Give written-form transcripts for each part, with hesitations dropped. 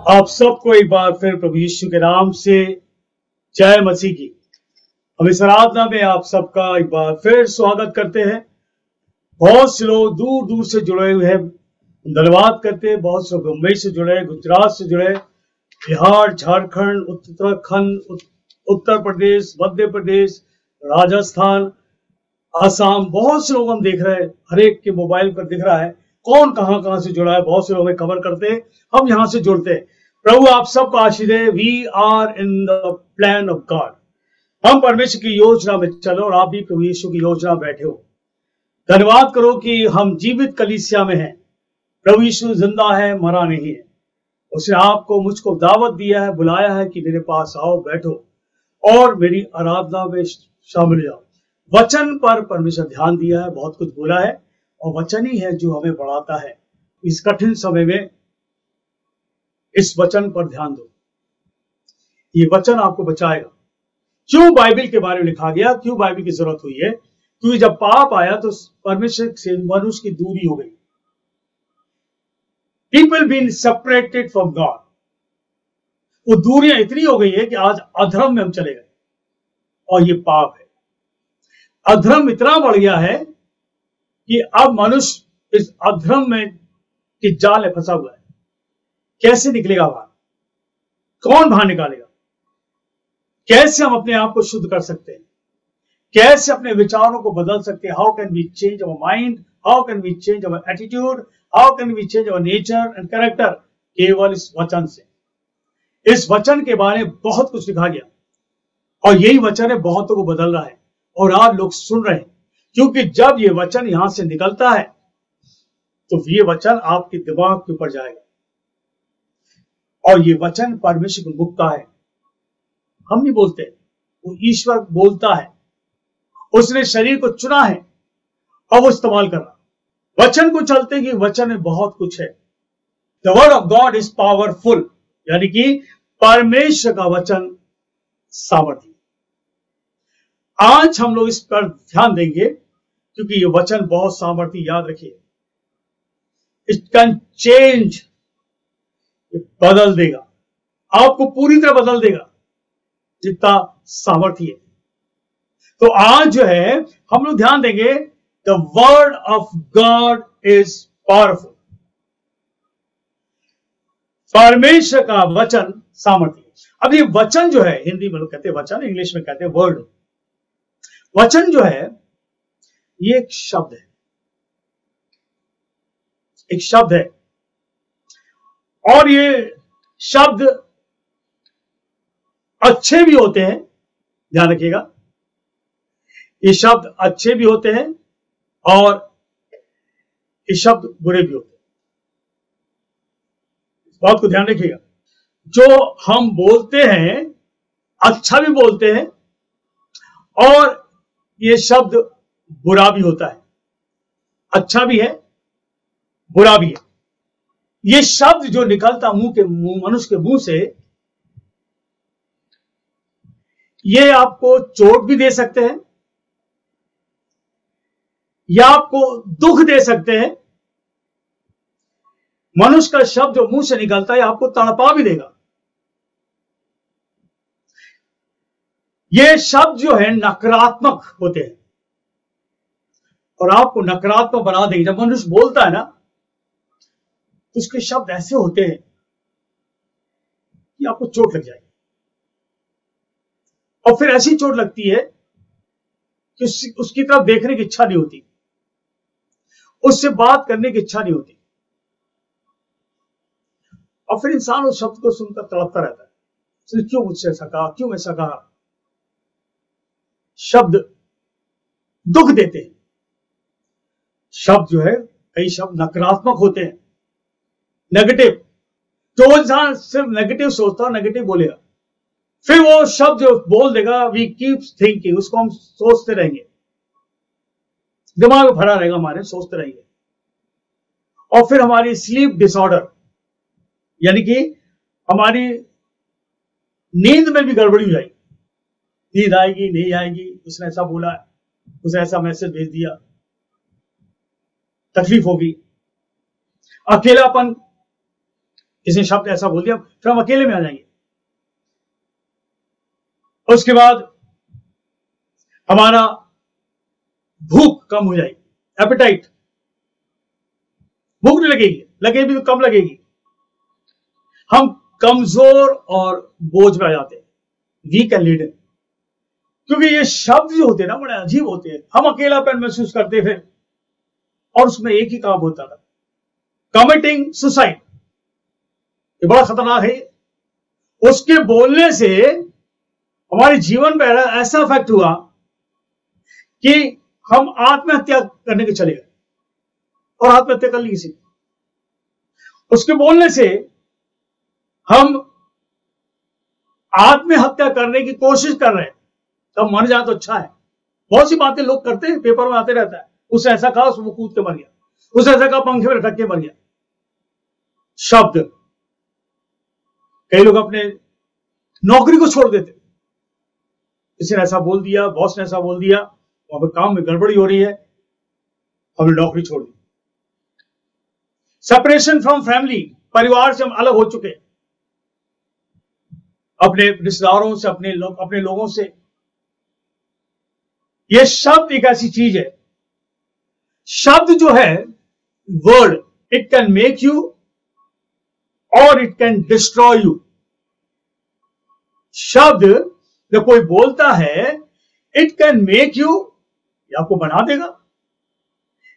आप सबको एक बार फिर प्रभु यीशु के नाम से जय मसीह की। हम इस आराधना में आप सबका एक बार फिर स्वागत करते हैं। बहुत से लोग दूर दूर से जुड़े हुए हैं, धन्यवाद करते हैं। बहुत से लोग मुंबई से जुड़े, गुजरात से जुड़े, बिहार, झारखंड, उत्तराखंड, उत्तर प्रदेश, मध्य प्रदेश, राजस्थान, आसाम, बहुत से लोग हम देख रहे हैं। हर एक के मोबाइल पर दिख रहा है कौन कहां कहां से जुड़ा है। बहुत से लोग हमें खबर करते हैं, हम यहां से जुड़ते हैं। प्रभु आप सबको आशीष दे। We are in the plan of God. हम परमेश्वर की योजना में चलो और आप भी प्रभु यीशु की योजना में बैठे हो। धन्यवाद करो कि हम जीवित कलीसिया में हैं। प्रभु यीशु जिंदा है, मरा नहीं है। उसने आपको मुझको दावत दिया है, बुलाया है कि मेरे पास आओ, बैठो और मेरी आराधना में शामिल हो जाओ। वचन पर परमेश्वर ध्यान दिया है, बहुत कुछ बोला है और वचन ही है जो हमें बढ़ाता है। इस कठिन समय में इस वचन पर ध्यान दो, ये वचन आपको बचाएगा। क्यों बाइबल के बारे में लिखा गया, क्यों बाइबल की जरूरत हुई है? क्योंकि जब पाप आया तो परमेश्वर से मनुष्य की दूरी हो गई। People been separated from God. वो दूरियां इतनी हो गई है कि आज अधर्म में हम चले गए और ये पाप है। अधर्म इतना बढ़ गया है कि अब मनुष्य इस अधर्म में की जाल में फंसा हुआ है। कैसे निकलेगा बाहर? कौन बाहर निकालेगा? कैसे हम अपने आप को शुद्ध कर सकते हैं? कैसे अपने विचारों को बदल सकते हैं? How can we change our mind? How can we change our attitude? How can we change our nature and character? केवल इस वचन से। इस वचन के बारे में बहुत कुछ लिखा गया और यही वचन है बहुतों को बदल रहा है और आज लोग सुन रहे हैं। क्योंकि जब ये वचन यहां से निकलता है तो ये वचन आपके दिमाग के ऊपर जाएगा और ये वचन परमेश्वर के मुख का है। हम नहीं बोलते, वो ईश्वर बोलता है। उसने शरीर को चुना है और वो इस्तेमाल कर रहा। वचन को चलते कि वचन में बहुत कुछ है। The word of God is powerful, यानी कि परमेश्वर का वचन सामर्थ्य। आज हम लोग इस पर ध्यान देंगे क्योंकि ये वचन बहुत सामर्थ्य। याद रखिए, इट कैन चेंज, बदल देगा, आपको पूरी तरह बदल देगा जितना सामर्थ्य है। तो आज जो है हम लोग ध्यान देंगे, the word of God is powerful. परमेश्वर का वचन सामर्थ्य। अब ये वचन जो है, हिंदी में लोग कहते हैं वचन, इंग्लिश में कहते हैं वर्ड। वचन जो है ये एक शब्द है, एक शब्द है और ये शब्द अच्छे भी होते हैं। ध्यान रखिएगा, ये शब्द अच्छे भी होते हैं और ये शब्द बुरे भी होते हैं। इस बात को ध्यान रखिएगा। जो हम बोलते हैं अच्छा भी बोलते हैं और ये शब्द बुरा भी होता है। अच्छा भी है, बुरा भी है। ये शब्द जो निकलता मनुष्य के मुंह से, ये आपको चोट भी दे सकते हैं या आपको दुख दे सकते हैं। मनुष्य का शब्द जो मुंह से निकलता है आपको तड़पा भी देगा। ये शब्द जो है नकारात्मक होते हैं और आपको नकारात्मक बना देंगे। जब मनुष्य बोलता है ना तो उसके शब्द ऐसे होते हैं कि आपको चोट लग जाएगी और फिर ऐसी चोट लगती है कि उसकी तरफ देखने की इच्छा नहीं होती, उससे बात करने की इच्छा नहीं होती और फिर इंसान उस शब्द को सुनकर तड़पता रहता है। तो क्यों मुझसे ऐसा कहा, क्यों ऐसा कहा? शब्द दुख देते हैं। शब्द जो है, कई शब्द नकारात्मक होते हैं, नेगेटिव। जो इंसान सिर्फ नेगेटिव सोचता है, नेगेटिव बोलेगा, फिर वो शब्द जो बोल देगा, वी कीप थिंकिंग, उसको हम सोचते रहेंगे, दिमाग में भरा रहेगा हमारे, सोचते रहेंगे और फिर हमारी स्लीप डिसऑर्डर, यानी कि हमारी नींद में भी गड़बड़ी हो जाएगी। नींद आएगी, नहीं आएगी, उसने ऐसा बोला, उसने ऐसा मैसेज भेज दिया, तकलीफ होगी। अकेलापन इसने शब्द ऐसा बोल दिया, फिर हम अकेले में आ जाएंगे। उसके बाद हमारा भूख कम हो जाएगी, एपेटाइट, भूख नहीं लगेगी, लगेगी तो कम लगेगी। हम कमजोर और बोझ में आ जाते हैं, वीक एंड लीडन, क्योंकि ये शब्द जो होते हैं ना बड़े अजीब होते हैं। हम अकेलापन महसूस करते थे और उसमें एक ही काम होता था, कमिटिंग सुसाइड। ये बड़ा खतरनाक है। उसके बोलने से हमारे जीवन पर ऐसा इफेक्ट हुआ कि हम आत्महत्या करने के चले गए और आत्महत्या कर ली किसी। उसके बोलने से हम आत्महत्या करने की कोशिश कर रहे हैं, तब मर जाए तो अच्छा है। बहुत सी बातें लोग करते हैं, पेपर में आते रहता है, उसने ऐसा कहा, उसमें कूद के मर गया, उसने ऐसा कहा, पंखे में लटक के मर गया। शब्द, कई लोग अपने नौकरी को छोड़ देते, किसी ने ऐसा बोल दिया, बॉस ने ऐसा बोल दिया, वहां पर काम में गड़बड़ी हो रही है, हमने नौकरी छोड़ दी। सेपरेशन फ्रॉम फैमिली, परिवार से हम अलग हो चुके, अपने रिश्तेदारों से, अपने लोगों से। यह शब्द एक ऐसी चीज है, शब्द जो है, word, it can make you और इट कैन डिस्ट्रॉय यू। शब्द जब कोई बोलता है, इट कैन मेक यू, या आपको बना देगा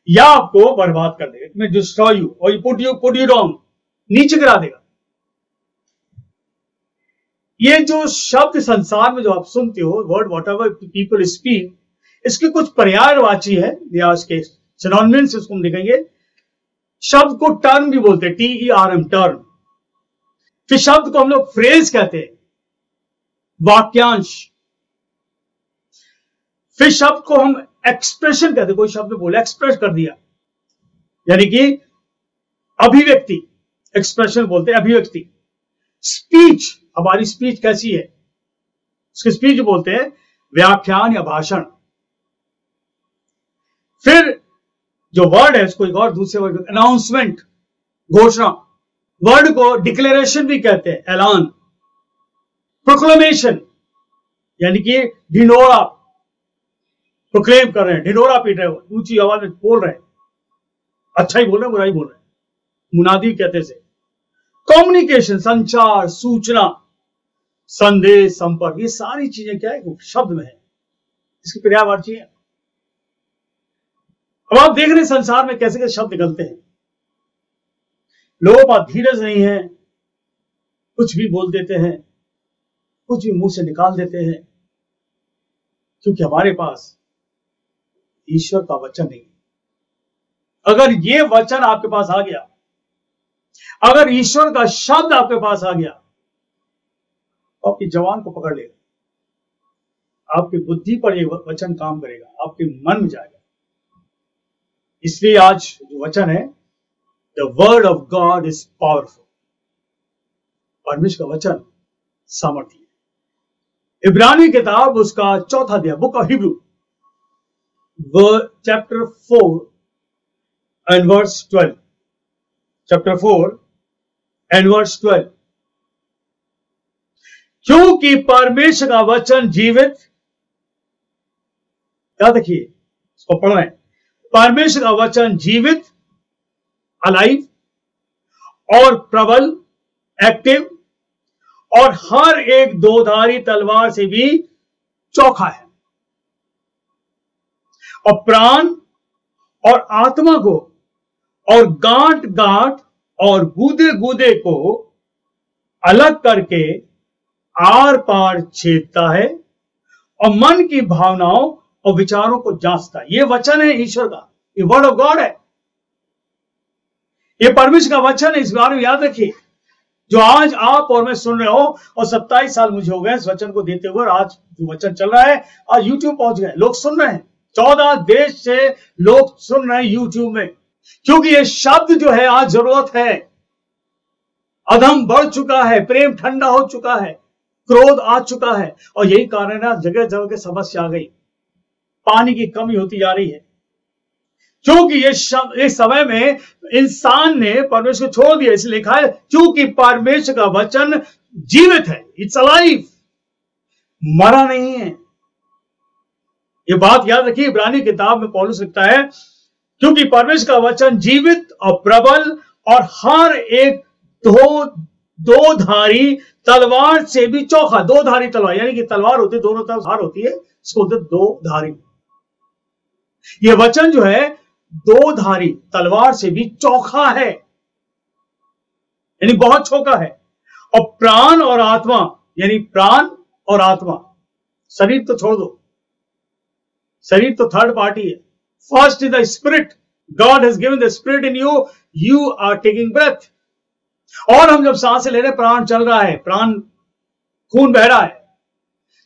या आपको बर्बाद कर देगा, इट मे डिस्ट्रॉय यू और पुट यू डाउन, नीचे गिरा देगा। ये जो शब्द संसार में जो आप सुनते हो, word what ever people speak, इसके कुछ पर्यायवाची है या इसके सिनोनिम्स इसको हम देखेंगे। शब्द को टर्म भी बोलते हैं, TERM, टर्म। फिर शब्द को हम लोग फ्रेज कहते हैं, वाक्यांश। फिर शब्द को हम एक्सप्रेशन कहते हैं, कोई शब्द बोले, एक्सप्रेस कर दिया, यानी कि अभिव्यक्ति, एक्सप्रेशन बोलते हैं, अभिव्यक्ति। स्पीच, हमारी स्पीच कैसी है, उसकी स्पीच बोलते हैं व्याख्यान या भाषण। फिर जो वर्ड है उसको एक और दूसरे वर्ड, अनाउंसमेंट, घोषणा। वर्ड को डिक्लेरेशन भी कहते हैं, ऐलान। प्रोक्लेमेशन, यानी कि ढिंढोरा, प्रोक्लेम कर रहे हैं, ढिंढोरा पीट रहे हो, ऊंची आवाज में बोल रहे हैं, अच्छा ही बोल रहे हैं, बुरा ही बोल रहे हैं, मुनादी कहते से। कम्युनिकेशन, संचार, सूचना, संदेश, संपर्क, ये सारी चीजें क्या है, शब्द में है, इसकी पर्यायवाची है। अब आप देख रहे हैं संसार में कैसे कैसे शब्द निकलते हैं। लोगों के पास धीरज नहीं है, कुछ भी बोल देते हैं, कुछ भी मुंह से निकाल देते हैं, क्योंकि हमारे पास ईश्वर का वचन नहीं। अगर ये वचन आपके पास आ गया, अगर ईश्वर का शब्द आपके पास आ गया, तो आपकी जवान को पकड़ लेगा, आपकी बुद्धि पर ये वचन काम करेगा, आपके मन में जाएगा। इसलिए आज जो वचन है, the word of God is powerful, परमेश्वर का वचन सामर्थ्य है। इब्रानी किताब उसका 4 अध्याय, book of Hebrew, chapter 4 and verse 12, chapter 4 and verse 12। क्योंकि परमेश्वर का वचन जीवित, याद रखिए, इसको पढ़ रहे हैं, परमेश्वर का वचन जीवित, अलाइव, और प्रबल, एक्टिव, और हर एक दोधारी तलवार से भी चौखा है, और प्राण और आत्मा को और गांठ गांठ और गूदे गूदे को अलग करके आर पार छेदता है और मन की भावनाओं और विचारों को जांचता है। ये वचन है ईश्वर का, ये वर्ड ऑफ गॉड है, ये परमेश्वर का वचन है। इस बारे में याद रखिए, जो आज आप और मैं सुन रहे हो, और 27 साल मुझे हो गए इस वचन को देते हुए, आज जो वचन चल रहा है, आज यूट्यूब पहुंच गए, लोग सुन रहे हैं, 14 देश से लोग सुन रहे हैं यूट्यूब में, क्योंकि ये शब्द जो है आज जरूरत है। अधम बढ़ चुका है, प्रेम ठंडा हो चुका है, क्रोध आ चुका है, और यही कारण है जगह जगह समस्या आ गई, पानी की कमी होती जा रही है। क्योंकि इस समय में इंसान ने परमेश्वर को छोड़ दिया, इसलिए लिखा है क्योंकि परमेश्वर का वचन जीवित है, इट्स अलाइव, मरा नहीं है। ये बात याद रखिए, इब्रानी किताब में पौलुस लिखता है क्योंकि परमेश्वर का वचन जीवित और प्रबल और हर एक दो धारी तलवार से भी चौखा, दो धारी तलवार, यानी कि तलवार होती है, दोनों तरफ धार होती है, इसको बोलते दो धारी। ये वचन जो है दो धारी तलवार से भी चौखा है, यानी बहुत चौखा है, और प्राण और आत्मा, यानी प्राण और आत्मा, शरीर तो छोड़ दो, शरीर तो थर्ड पार्टी है। First is the spirit, God has given the spirit in you, you are taking breath. और हम जब सांसें ले रहे, प्राण चल रहा है, प्राण खून बह रहा है,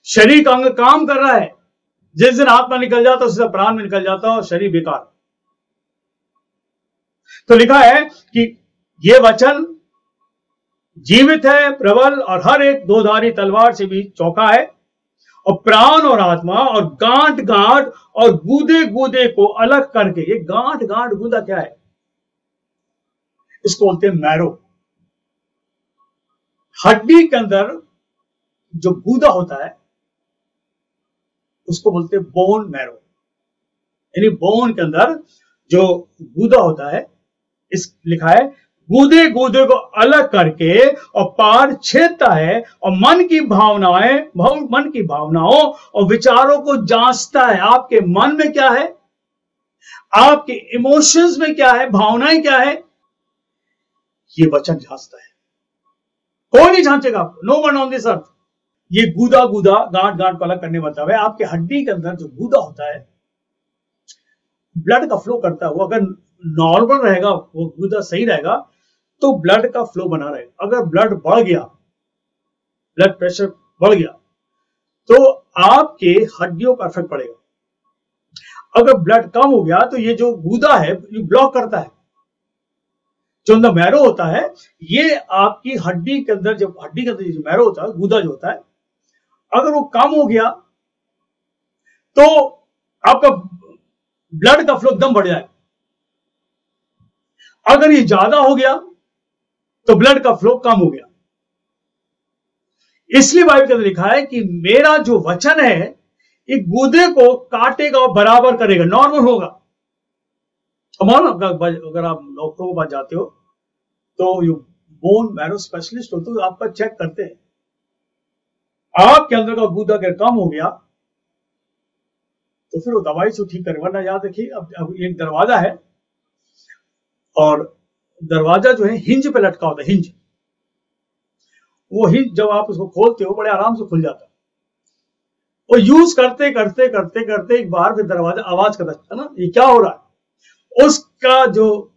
शरीर का अंग काम कर रहा है। जिस दिन आत्मा निकल जाता है उस दिन प्राण में निकल जाता है और शरीर बेकार। तो लिखा है कि यह वचन जीवित है, प्रबल और हर एक दोधारी तलवार से भी चौका है, और प्राण और आत्मा और गांठ गांठ और गूदे गूदे को अलग करके। ये गांठ गांठ गूदा क्या है? इसको बोलते हैं मैरो। हड्डी के अंदर जो गूदा होता है उसको बोलते हैं बोन मैरो, यानी बोन के अंदर जो गूदा होता है। इस लिखा है गूदे गूदे को अलग करके और पार छेदता है और मन की भावनाओं और विचारों को जांचता है। आपके मन में क्या है, आपके इमोशंस में क्या है, भावनाएं क्या है, ये वचन जांचता है। कोई नहीं जांचेगा आपको, no one on this earth. ये गूदा गूदा गांठ गांठ को अलग करने मतलब है आपके हड्डी के अंदर जो गूदा होता है, ब्लड का फ्लो करता है। वो अगर नॉर्मल रहेगा, वो गूदा सही रहेगा तो ब्लड का फ्लो बना रहेगा। अगर ब्लड बढ़ गया, ब्लड प्रेशर बढ़ गया, तो आपके हड्डियों पर इफेक्ट पड़ेगा। अगर ब्लड कम हो गया तो ये जो गूदा है ये ब्लॉक करता है। जो अंदर मैरो होता है, ये आपकी हड्डी के अंदर, जब हड्डी के अंदर जो मैरो होता है, गूदा जो होता है, अगर वो कम हो गया तो आपका ब्लड का फ्लो एकदम बढ़ जाएगा। अगर ये ज्यादा हो गया तो ब्लड का फ्लो कम हो गया। इसलिए बाइबल के अंदर लिखा है कि मेरा जो वचन है ये गूदे को काटेगा और बराबर करेगा, नॉर्मल होगा। अगर आप डॉक्टरों के पास जाते हो तो ये बोन मैरो स्पेशलिस्ट हो तो आपका चेक करते हैं। आपके अंदर का गूदा अगर कम हो गया तो फिर वो दवाई से ठीक करे, वरना याद रखिए अब एक दरवाजा है और दरवाजा जो है हिंज पे लटका होता है, हिंज। वो हिंज जब आप उसको खोलते हो बड़े आराम से खुल जाता है। और यूज करते करते करते करते एक बार फिर दरवाजा आवाज करता है ना, ये क्या हो रहा है। उसका जो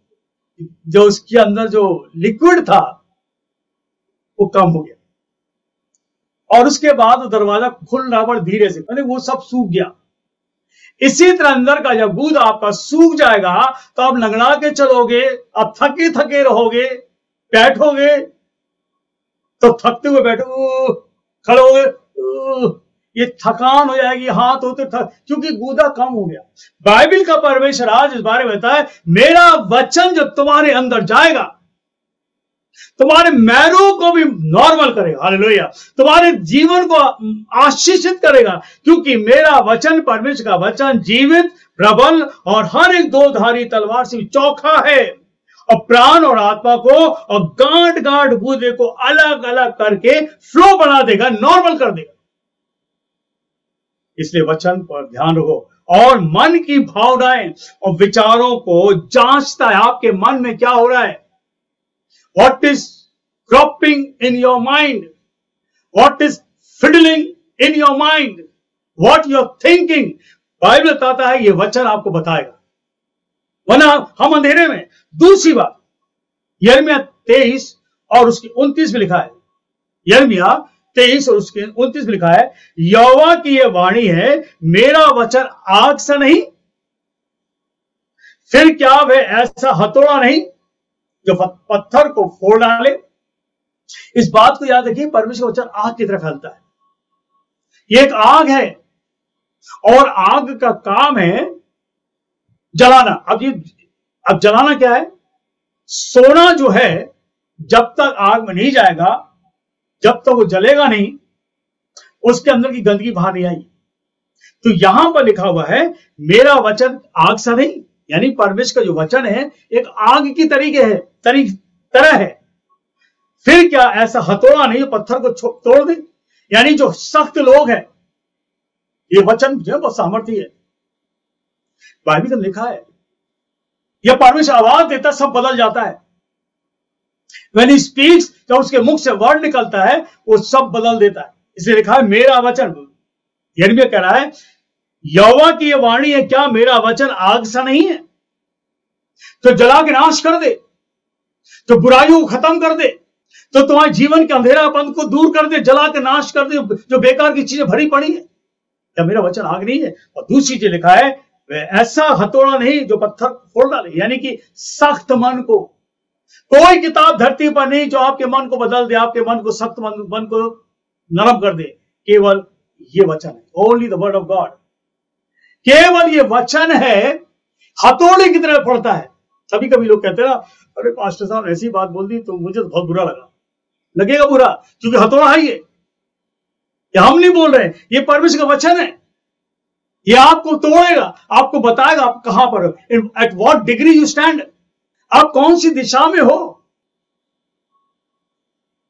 उसके अंदर जो लिक्विड था वो कम हो गया और उसके बाद दरवाजा खुल रहा बड़ा धीरे से, यानी वो सब सूख गया। इसी तरह अंदर का जब गूदा आपका सूख जाएगा तो आप लंगड़ा के चलोगे, आप थके थके रहोगे, बैठोगे तो थकते हुए बैठो, खड़े होगे, ये थकान हो जाएगी, हाथ होते क्योंकि गूदा कम हो गया। बाइबल का परमेश्वर आज इस बारे में बताया, मेरा वचन जब तुम्हारे अंदर जाएगा तुम्हारे मैरों को भी नॉर्मल करेगा, हालेलुया, तुम्हारे जीवन को आशीषित करेगा, क्योंकि मेरा वचन, परमेश्वर का वचन जीवित, प्रबल और हर एक दो धारी तलवार से चौखा है और प्राण और आत्मा को और गांठ गांठ गूदे को अलग अलग करके फ्लो बना देगा, नॉर्मल कर देगा। इसलिए वचन पर ध्यान रखो और मन की भावनाएं और विचारों को जांचता है। आपके मन में क्या हो रहा है, what is cropping in your mind, what is fiddling in your mind, what you're thinking, Bible बताता है, ये वचन आपको बताएगा, वरना हम अंधेरे में। दूसरी बात, यिर्मयाह 23 और उसकी 29 में लिखा है, यिर्मयाह 23 और उसके 29 में लिखा है, यहोवा की यह वाणी है, मेरा वचन आग सा नहीं, फिर क्या वह ऐसा हथौड़ा नहीं जो पत्थर को फोड़ डाले। इस बात को याद रखिए, परमेश्वर का वचन आग की तरह फैलता है। ये एक आग है और आग का काम है जलाना। अब जलाना क्या है? सोना जो है जब तक आग में नहीं जाएगा, जब तक वो जलेगा नहीं, उसके अंदर की गंदगी बाहर नहीं आएगी। तो यहां पर लिखा हुआ है मेरा वचन आग सा नहीं, यानी परमेश्वर का जो वचन है एक आग की तरह है। फिर क्या ऐसा हथौड़ा नहीं जो पत्थर को तोड़ दे? यानी जो सख्त लोग हैं, ये वचन जो है बहुत सामर्थ्य है। बाइबल में लिखा है यह परमेश्वर आवाज देता सब बदल जाता है। When he speaks, जब उसके मुख से वर्ड निकलता है वो सब बदल देता है। इसलिए लिखा है मेरा वचन। यिर्मयाह कह रहा है यहोवा की यह वाणी है, क्या मेरा वचन आग सा नहीं है? तो जला के नाश कर दे, तो बुराइयों को खत्म कर दे, तो तुम्हारे जीवन के अंधेरापन को दूर कर दे, जला के नाश कर दे जो बेकार की चीजें भरी पड़ी है। क्या मेरा वचन आग नहीं है? और दूसरी चीज लिखा है ऐसा हथौड़ा नहीं जो पत्थर फोड़ डाले, यानी कि सख्त मन को। कोई किताब धरती पर नहीं जो आपके मन को बदल दे, आपके मन को सख्त मन को नरम कर दे। केवल ये वचन है, only the word of God. केवल ये वचन है, हथौड़े की तरह पड़ता है। कभी कभी लोग कहते हैं ना, अरे पास्टर साहब ऐसी बात बोल दी तो मुझे तो बहुत बुरा लगा। लगेगा बुरा क्योंकि हथौड़ा है ये हम नहीं बोल रहे, ये परमेश्वर का वचन है। ये आपको तोड़ेगा, आपको बताएगा आप कहां पर, at what degree you stand, आप कौन सी दिशा में हो।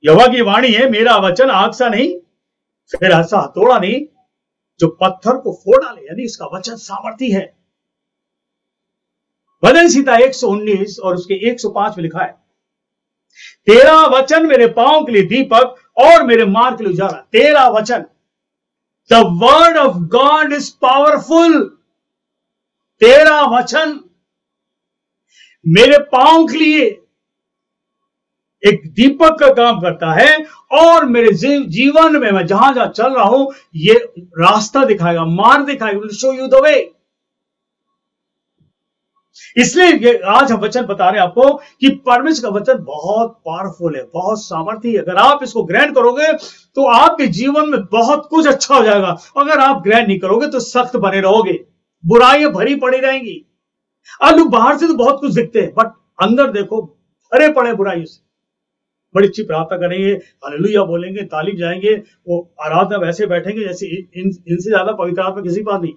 यहोवा की वाणी है मेरा वचन आग सा नहीं, फिर ऐसा हथौड़ा नहीं जो पत्थर को फोड़ डाले, यानी इसका वचन सामर्थी है। भजन संहिता 119 और उसके 105 में लिखा है तेरा वचन मेरे पांव के लिए दीपक और मेरे मार्ग के लिए उजाला। तेरा वचन, the word of God is powerful. तेरा वचन मेरे पांव के लिए एक दीपक का काम करता है और मेरे जीवन में मैं जहां जहां चल रहा हूं ये रास्ता दिखाएगा, मार्ग दिखाएगा, will show you the way. इसलिए आज हम वचन बता रहे हैं आपको कि परमेश्वर का वचन बहुत पावरफुल है, बहुत सामर्थी है। अगर आप इसको ग्रहण करोगे तो आपके जीवन में बहुत कुछ अच्छा हो जाएगा। अगर आप ग्रहण नहीं करोगे तो सख्त बने रहोगे, बुराइयां भरी पड़ी रहेंगी। अब बाहर से तो बहुत कुछ दिखते हैं बट अंदर देखो भरे पड़े बुराइयों से। बड़ी अच्छी प्रार्थना करेंगे, हालेलुया बोलेंगे, तालीम जाएंगे, वो आराधना वैसे बैठेंगे जैसे इनसे ज्यादा पवित्र आत्मा किसी पास नहीं।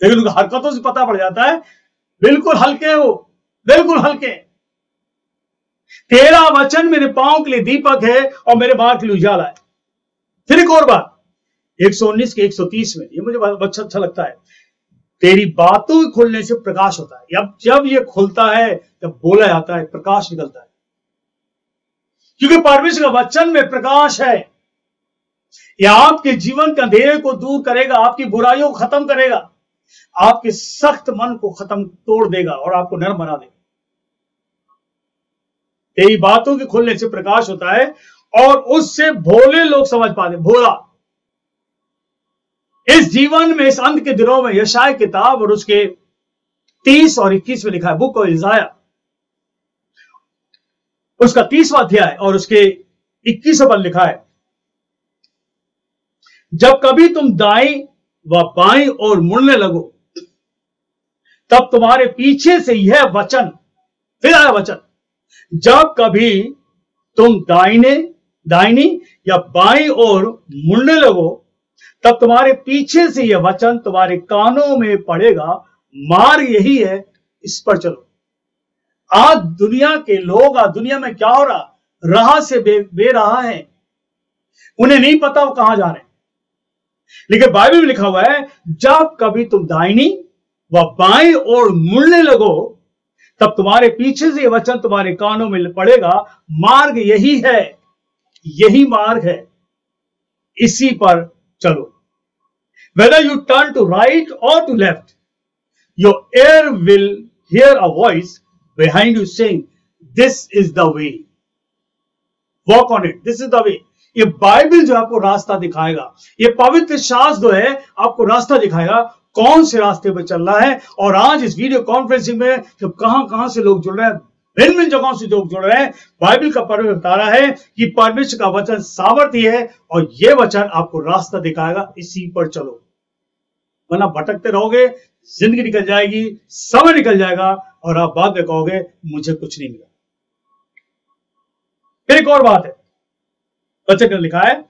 लेकिन उनकी हरकतों से पता पड़ जाता है बिल्कुल हल्के हो, बिल्कुल हल्के। तेरा वचन मेरे पांव के लिए दीपक है और मेरे मार्ग के लिए उजाला है। फिर एक और बात 119 के 130 में, ये मुझे बहुत अच्छा लगता है। तेरी बातों के खुलने से प्रकाश होता है। जब ये खुलता है, जब बोला जाता है, प्रकाश निकलता है। क्योंकि परमेश्वर का वचन में प्रकाश है। यह आपके जीवन के अंधेरे को दूर करेगा, आपकी बुराइयों को खत्म करेगा, आपके सख्त मन को तोड़ देगा और आपको नरम बना देगा। तेरी बातों के खुलने से प्रकाश होता है और उससे भोले लोग समझ पाते। भोला इस जीवन में, इस अंत के दिनों में यशाया किताब और उसके 30 और 21 में लिखा है, बुक ऑफ इज़ाया उसका 30वां अध्याय और उसके 21वें पद लिखा है, जब कभी तुम दाईं व बाईं और मुड़ने लगो तब तुम्हारे पीछे से यह वचन, फिर आया वचन, जब कभी तुम दाहिनी या बाईं ओर मुड़ने लगो तब तुम्हारे पीछे से यह वचन तुम्हारे कानों में पड़ेगा, मार्ग यही है, इस पर चलो। आज दुनिया के लोग, आज दुनिया में क्या हो रहा, राह से बेराह है, उन्हें नहीं पता वो कहां जा रहे हैं। लेकिन बाइबल में लिखा हुआ है जब कभी तुम दाहिनी व बाईं ओर मुड़ने लगो तब तुम्हारे पीछे से यह वचन तुम्हारे कानों में पड़ेगा, मार्ग यही है, यही मार्ग है, इसी पर चलो। Whether you turn to right or to left, your ear will hear a voice behind you saying, this is the way. Walk on it. This is the way. ये बाइबल जो आपको रास्ता दिखाएगा, ये पवित्र शास्त्र जो है आपको रास्ता दिखाएगा कौन से रास्ते पर चल रहा है। और आज इस वीडियो कॉन्फ्रेंसिंग में जब कहां से लोग जुड़ रहे हैं, भिन्न भिन्न जगहों से लोग जुड़ रहे हैं, बाइबल का पर्व बता रहा है कि परमेश्वर का वचन सामर्थी है और यह वचन आपको रास्ता दिखाएगा, इसी पर चलो। वरना भटकते रहोगे, जिंदगी निकल जाएगी, समय निकल जाएगा और आप बाद में कहोगे मुझे कुछ नहीं मिला। फिर एक और बात है, बच्चे ने लिखा है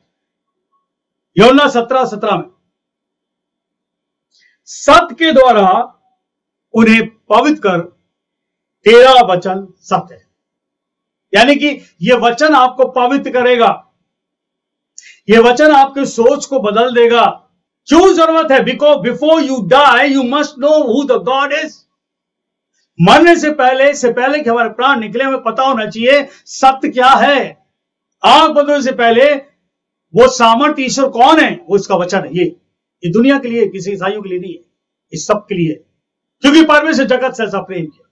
यूहन्ना 17:17 में, सत्य के द्वारा उन्हें पवित्र कर, तेरा वचन सत्य है। यानी कि यह वचन आपको पवित्र करेगा, यह वचन आपकी सोच को बदल देगा। क्यों जरूरत है? Because before you die you must know who the God is. मरने से पहले कि हमारे प्राण निकले, हमें पता होना चाहिए सत्य क्या है। आंख बंद होने से पहले वो सामर्थ्य ईश्वर कौन है, वो इसका वचन है। ये दुनिया के लिए, किसी ईसाइयों के लिए नहीं है, इस सब के लिए, क्योंकि परमेश्वर जगत से ऐसा प्रेम किया।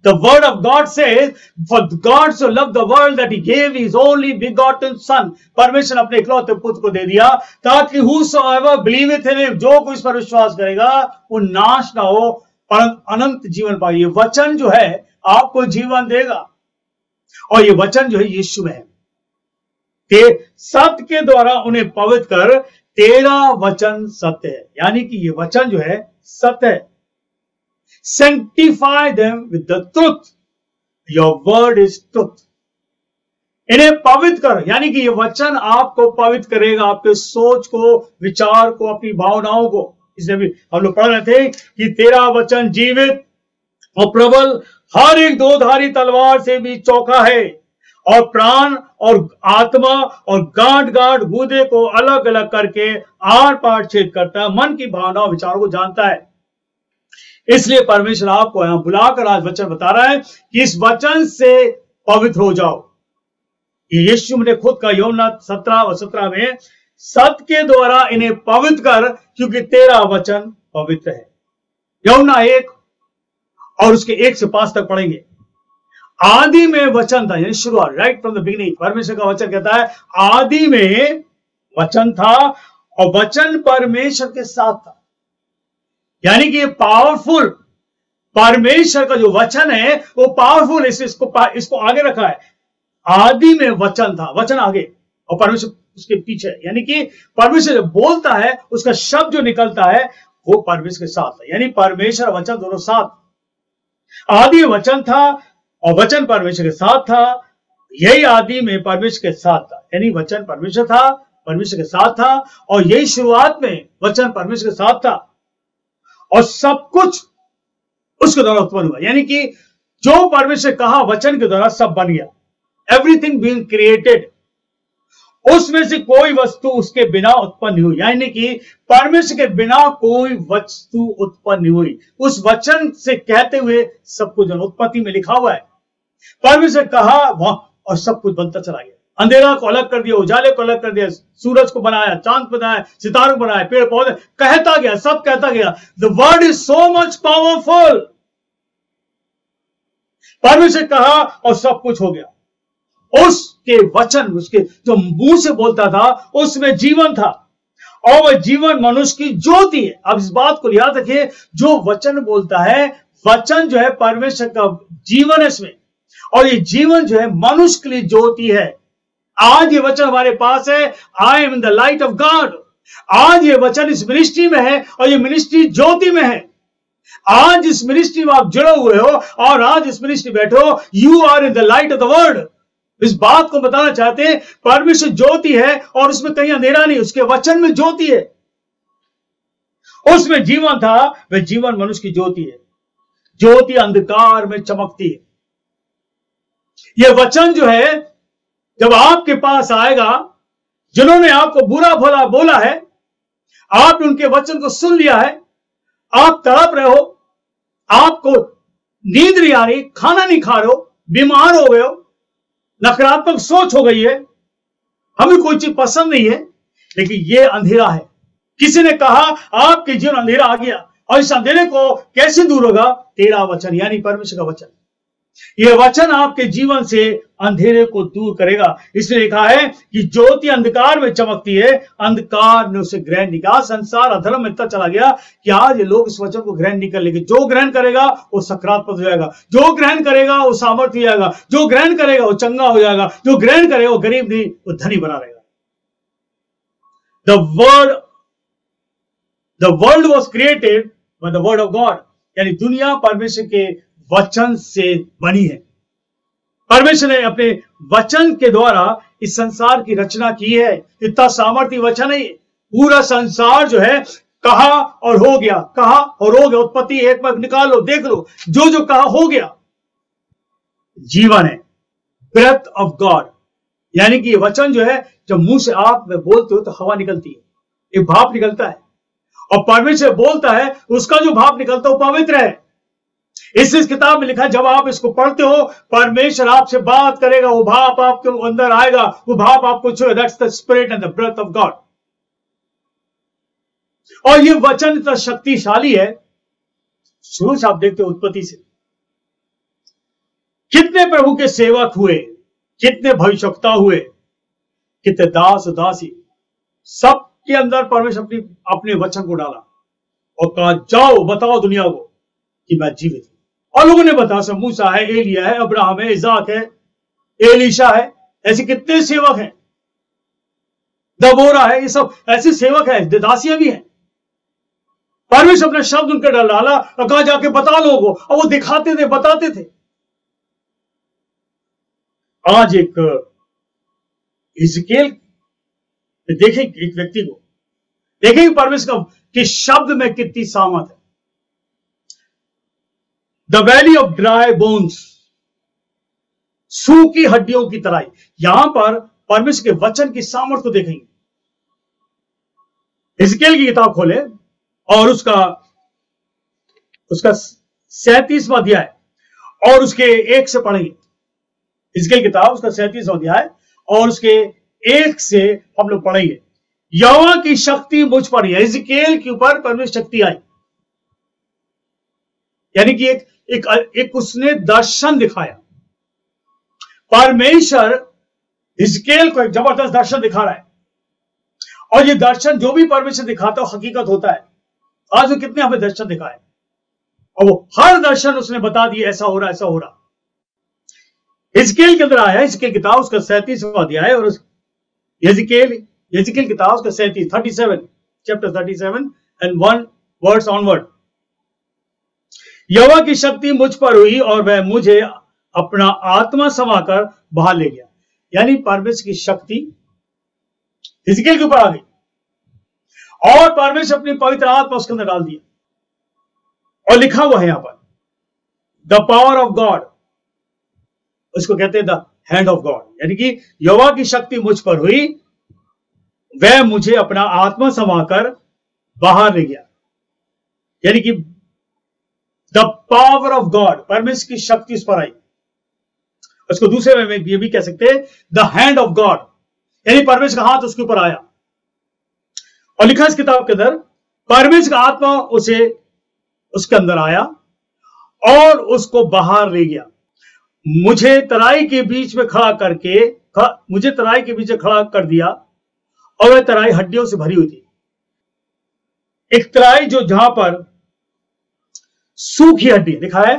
The word of God says, for God so loved the world that he gave his only begotten son. परमेश्वर अपने इकलौते पुत्र को दे दिया ताकि whosoever believeth in him, जो कोई इस पर विश्वास करेगा वो नाश ना हो पर अनंत जीवन पाए। ये वचन जो है आपको जीवन देगा और ये वचन जो है यीशु में है। सत्य के द्वारा उन्हें पवित्र कर, तेरा वचन सत्य है। यानी कि ये वचन जो है सत्य है। Sanctify them with the truth. Your word is truth. इन्हें पवित्र कर, यानी कि ये वचन आपको पवित्र करेगा, आपके सोच को, विचार को, अपनी भावनाओं को। इसलिए भी हम लोग पढ़ रहे थे कि तेरा वचन जीवित और प्रबल, हर एक दोधारी तलवार से भी चौका है और प्राण और आत्मा और गांठ गूदे को अलग अलग करके आर पार छेद करता है, मन की भावना विचारों को जानता है। इसलिए परमेश्वर आपको यहां बुलाकर आज वचन बता रहा है कि इस वचन से पवित्र हो जाओ। ये यीशु ने खुद का यूहन्ना 17:17 में, सत्य के द्वारा इन्हें पवित्र कर क्योंकि तेरा वचन पवित्र है। यूहन्ना 1 और उसके 1 से 5 तक पढ़ेंगे। आदि में वचन था, यानी शुरुआत, राइट फ्रॉम द बिगिनिंग। परमेश्वर का वचन कहता है आदि में वचन था और वचन परमेश्वर के साथ था। यानी कि ये पावरफुल, परमेश्वर का जो वचन है वो पावरफुल, इसको आगे रखा है। आदि में वचन था, वचन आगे और परमेश्वर उसके पीछे। यानी कि परमेश्वर जब बोलता है उसका शब्द जो निकलता है वो परमेश्वर के साथ है, यानी परमेश्वर और वचन दोनों साथ। आदि में वचन था और वचन परमेश्वर के साथ था, यही आदि में परमेश्वर के साथ था। यानी वचन परमेश्वर था, परमेश्वर के साथ था और यही शुरुआत में वचन परमेश्वर के साथ था और सब कुछ उसके द्वारा उत्पन्न हुआ। यानी कि जो परमेश्वर कहा वचन के द्वारा सब बन गया। एवरीथिंग बीइंग क्रिएटेड, उसमें से कोई वस्तु उसके बिना उत्पन्न नहीं हुई। यानी कि परमेश्वर के बिना कोई वस्तु उत्पन्न नहीं हुई। उस वचन से कहते हुए सब कुछ उत्पत्ति में लिखा हुआ है, परमेश्वर कहा वहां और सब कुछ बनता चला गया। अंधेरा को अलग कर दिया, उजाले को अलग कर दिया, सूरज को बनाया, चांद को बनाया, सितारों को बनाया, पेड़ पौधे, कहता गया, सब कहता गया। The word is so much powerful. परमेश्वर कहा और सब कुछ हो गया। उसके वचन, उसके जो मुंह से बोलता था उसमें जीवन था और वह जीवन मनुष्य की ज्योति है। अब इस बात को याद रखिए, जो वचन बोलता है, वचन जो है परमेश्वर का जीवन है इसमें, और ये जीवन जो है मनुष्य के लिए ज्योति है। आज ये वचन हमारे पास है, I am in the light of God. आज ये वचन इस मिनिस्ट्री में है और ये मिनिस्ट्री ज्योति में है। आज इस मिनिस्ट्री में आप जुड़े हुए हो और आज इस मिनिस्ट्री बैठे हो, you are in the light of the world. इस बात को बताना चाहते हैं, परमेश्वर ज्योति है और उसमें कहीं अंधेरा नहीं, उसके वचन में ज्योति है। उसमें जीवन था, वह जीवन मनुष्य की ज्योति है। ज्योति अंधकार में चमकती है। यह वचन जो है जब आपके पास आएगा, जिन्होंने आपको बुरा भला बोला है, आपने उनके वचन को सुन लिया है, आप तड़प रहे हो, आपको नींद नहीं आ रही, खाना नहीं खा रहे हो, बीमार हो गए हो, नकारात्मक सोच हो गई है, हमें कोई चीज पसंद नहीं है, लेकिन यह अंधेरा है। किसी ने कहा आपके जीवन अंधेरा आ गया और इस अंधेरे को कैसे दूर होगा? तेरा वचन, यानी परमेश्वर का वचन। यह वचन आपके जीवन से अंधेरे को दूर करेगा। इसलिए लिखा है कि ज्योति अंधकार में चमकती है, अंधकार ने उसे ग्रहण नहीं किया। संसार अधर्म में इतना चला गया कि आज ये लोग इस वचन को ग्रहण नहीं कर लेंगे। जो ग्रहण करेगा वो सकारात्मक हो जाएगा, जो ग्रहण करेगा वो सामर्थ्य हो जाएगा, जो ग्रहण करेगा वो चंगा हो जाएगा, जो ग्रहण करेगा वो गरीब नहीं, वो धनी बना रहेगा। The world was created by the word of God, यानी दुनिया परमेश्वर के वचन से बनी है। परमेश्वर ने अपने वचन के द्वारा इस संसार की रचना की है। इतना सामर्थ्य वचन है, पूरा संसार जो है कहा और हो गया, कहा और हो गया। उत्पत्ति 1 में निकालो, देख लो, जो जो कहा हो गया। जीवन है, ब्रेथ ऑफ गॉड, यानी कि ये वचन जो है, जब मुंह से आप में बोलते हो तो हवा निकलती है, एक भाप निकलता है, और परमेश्वर बोलता है, उसका जो भाप निकलता है वो पवित्र है। इस किताब में लिखा है, जब आप इसको पढ़ते हो, परमेश्वर आपसे बात करेगा, वो भाप आपके अंदर आएगा, वो भाप आपको छुए। That's the spirit and the breath of God. और ये वचन इतना शक्तिशाली है, शुरू से आप देखते हो उत्पत्ति से कितने प्रभु के सेवक हुए, कितने भविष्यवक्ता हुए, कितने दास दासी, सबके अंदर परमेश्वर अपने वचन को डाला और कहा, जाओ बताओ दुनिया को कि मैं जीवित हूं। और लोगों ने बताया, सब मूसा है, एलिया है, अब्राहम है, इसाक है, एलीशा है, ऐसे कितने सेवक हैं, दबोरा है, ये सब ऐसे सेवक है, दासियां भी हैं। परमेश्वर अपना शब्द उनके डाला और कहा, जाके बता लोगों, और वो दिखाते थे, बताते थे। आज एक हिजकिय्याह देखें, एक व्यक्ति को देखें परमेश्वर के शब्द में कितनी सामर्थ है। The valley of dry bones, सूखी हड्डियों की तरह। यहां पर परमेश्वर के वचन की सामर्थ को देखेंगे। हिजकिय्याह की किताब खोले और उसका 37वां अध्याय और उसके 1 से पढ़ेंगे। हिजकिय्याह किताब उसका 37वां अध्याय और उसके 1 से हम लोग पढ़ेंगे। यहोवा की शक्ति मुझ पर है। हिजकिय्याह के ऊपर परमेश्वर शक्ति आई, यानी कि एक उसने दर्शन दिखाया। परमेश्वर हिजकिय्याह को एक जबरदस्त दर्शन दिखा रहा है, और ये दर्शन जो भी परमेश्वर दिखाता है हकीकत होता है। आज वो कितने हमें दर्शन दिखाए, और वो हर दर्शन उसने बता दिए, ऐसा हो रहा, ऐसा हो रहा। हिजकिय्याह के अंदर आया, हिजकिय्याह किताब उसका 37वां अध्याय और हिजकिय्याह किताब उसका 37 चैप्टर 37 एंड 1 वर्ड्स ऑनवर्ड। यहोवा की शक्ति मुझ पर हुई और वह मुझे अपना आत्मा समाकर बाहर ले गया, यानी परमेश्वर की शक्ति हिजकिय्याह के ऊपर आ गई और परमेश्वर अपनी पवित्र आत्मा उसके अंदर डाल दिया। और लिखा हुआ है यहां पर, द पावर ऑफ गॉड, उसको कहते हैं द हैंड ऑफ गॉड, यानी कि यहोवा की शक्ति मुझ पर हुई, वह मुझे अपना आत्मा समाकर बाहर ले गया, यानी कि द पावर ऑफ गॉड, परमेश्वर की शक्ति उस पर आई। उसको दूसरे में ये भी कह सकते हैं द हैंड ऑफ गॉड, यानी परमेश्वर का हाथ उसके ऊपर आया। और लिखा इस किताब के अंदर, परमेश्वर का आत्मा उसके अंदर आया और उसको बाहर ले गया। मुझे तराई के बीच में खड़ा कर दिया, और वह तराई हड्डियों से भरी हुई थी। एक तराई जहां पर सूखी हड्डी लिखा है,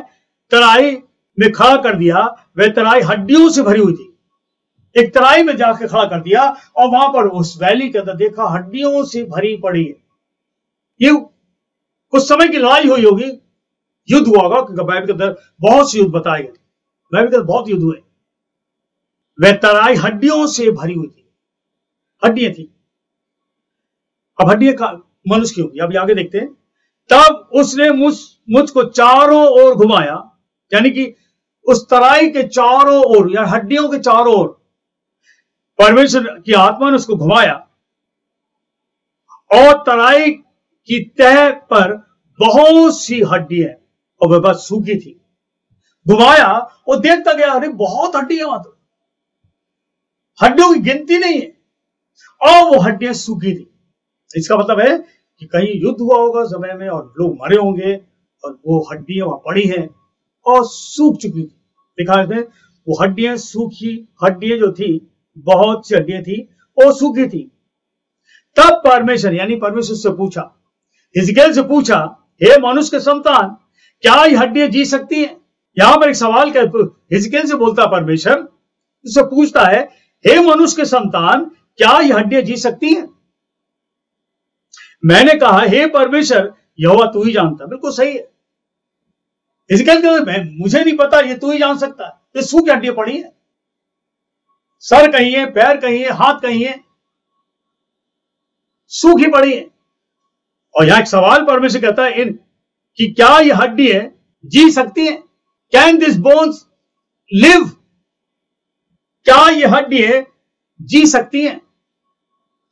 तराई में खड़ा कर दिया, वह तराई हड्डियों से भरी हुई थी। एक तराई में जाकर खड़ा कर दिया और वहां पर उस वैली के अंदर देखा हड्डियों से भरी पड़ी है। ये कुछ समय की लड़ाई हुई होगी, युद्ध हुआ होगा, क्योंकि बाइबल के अंदर बहुत से युद्ध बताए गए, बाइबल के अंदर बहुत युद्ध हुए। वह तराई हड्डियों से भरी हुई थी, हड्डियां थी। अब हड्डियां का मनुष्य की होगी, अभी आगे देखते हैं। तब उसने मुझको चारों ओर घुमाया, यानी कि उस तराई के चारों ओर या हड्डियों के चारों ओर परमेश्वर की आत्मा ने उसको घुमाया, और तराई की तह पर बहुत सी हड्डियां और वह बस सूखी थी। घुमाया और देखता गया, अरे बहुत हड्डियां वहां, तो हड्डियों की गिनती नहीं है, और वो हड्डियां सूखी थी। इसका मतलब है कि कहीं युद्ध हुआ होगा समय में और लोग मरे होंगे, और वो हड्डियां वहां पड़ी हैं और सूख चुकी थी। दिखा है वो हड्डियां सूखी, हड्डियां जो थी, बहुत सी हड्डियां थी, वो सूखी थी। तब परमेश्वर, यानी परमेश्वर से पूछा, हिजकिय्याह से पूछा, हे मनुष्य के संतान, क्या ये हड्डियां जी सकती हैं? यहां पर एक सवाल हिजकिय्याह से बोलता परमेश्वर, उससे पूछता है, हे मनुष्य के संतान, क्या ये हड्डियां जी सकती हैं? मैंने कहा, हे परमेश्वर यहोवा तू ही जानता। बिल्कुल सही है। हिजकिय्याह कहता है मुझे नहीं पता, ये तू ही जान सकता है। ये सूखी हड्डियां पड़ी है, सर कहीं है, पैर कहीं है, हाथ कहीं है, सूखी पड़ी है। और यहां एक सवाल परमेश्वर कहता है कि क्या ये हड्डी है जी सकती है? Can this bones live? क्या ये हड्डी है जी सकती है?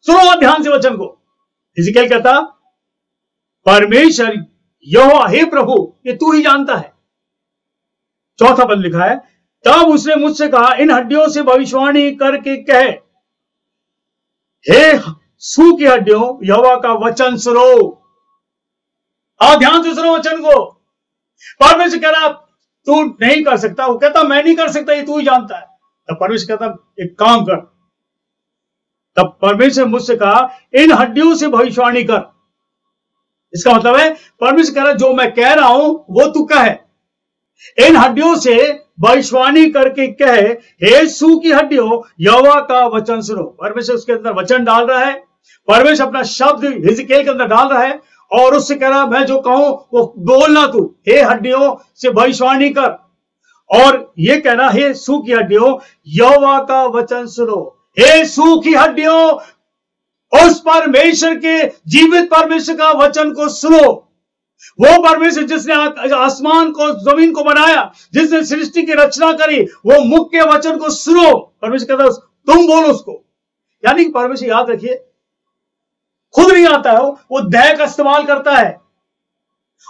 सुनो ध्यान से वचन को। हिजकिय्याह कहता, परमेश्वर यहोवा हे प्रभु ये तू ही जानता है। चौथा पद लिखा है, तब उसने मुझसे कहा, इन हड्डियों से भविष्यवाणी करके कहे, हे सूखी हड्डियों यहोवा का वचन सुनो। ध्यान से सुनो वचन को। परमेश्वर कह रहा तू नहीं कर सकता, वो कहता मैं नहीं कर सकता, ये तू ही जानता है। तब परमेश्वर कहता एक काम कर। तब परमेश्वर मुझसे कहा, इन हड्डियों से भविष्यवाणी कर। इसका मतलब है परमेश्वर कह रहा जो मैं कह रहा हूं वो तू कहे। इन हड्डियों से भविष्यवाणी करके कहे, हे सूखी हड्डियों यहोवा का वचन सुनो। परमेश्वर उसके अंदर वचन डाल रहा है, परमेश्वर अपना शब्द हिजकिय्याह के अंदर डाल रहा है और उससे कह रहा मैं जो कहूं वो बोलना तू। हे हड्डियों से भविष्यवाणी कर और ये कहना, हे सूखी हड्डियों यहोवा का वचन सुनो। हे सूखी हड्डियों उस परमेश्वर के जीवित परमेश्वर का वचन को सुनो। वो परमेश्वर जिसने आसमान को जमीन को बनाया, जिसने सृष्टि की रचना करी, वो मुख के वचन को सुनो। परमेश्वर कहता है तुम बोलो उसको। यानी कि परमेश्वर याद रखिए खुद नहीं आता है, वो देह का इस्तेमाल करता है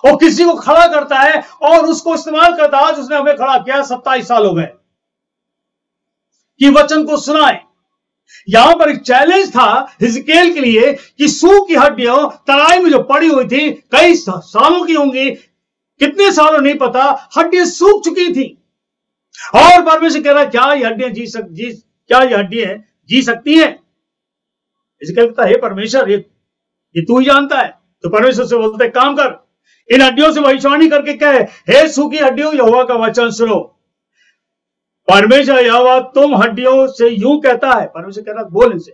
और किसी को खड़ा करता है और उसको इस्तेमाल करता है। आज उसने हमें खड़ा किया, 27 साल हो गए कि वचन को सुनाए। यहां पर एक चैलेंज था हिजकिय्याह के लिए कि सूखी हड्डियां तराई में जो पड़ी हुई थी, कई सालों की होंगी, कितने सालों नहीं पता, हड्डियां सूख चुकी थी। और परमेश्वर कह रहा क्या ये हड्डियां क्या ये हड्डियां जी सकती हैं? हिजकिय्याह कहता है परमेश्वर ये तू ही जानता है। तो परमेश्वर से बोलते काम कर, इन हड्डियों से भविष्यवाणी करके कहे, हे सूखी हड्डियों यहोवा का वचन सुनो। परमेश्वर यहोवा तुम हड्डियों से यूं कहता है। परमेश्वर कह रहा बोल इनसे।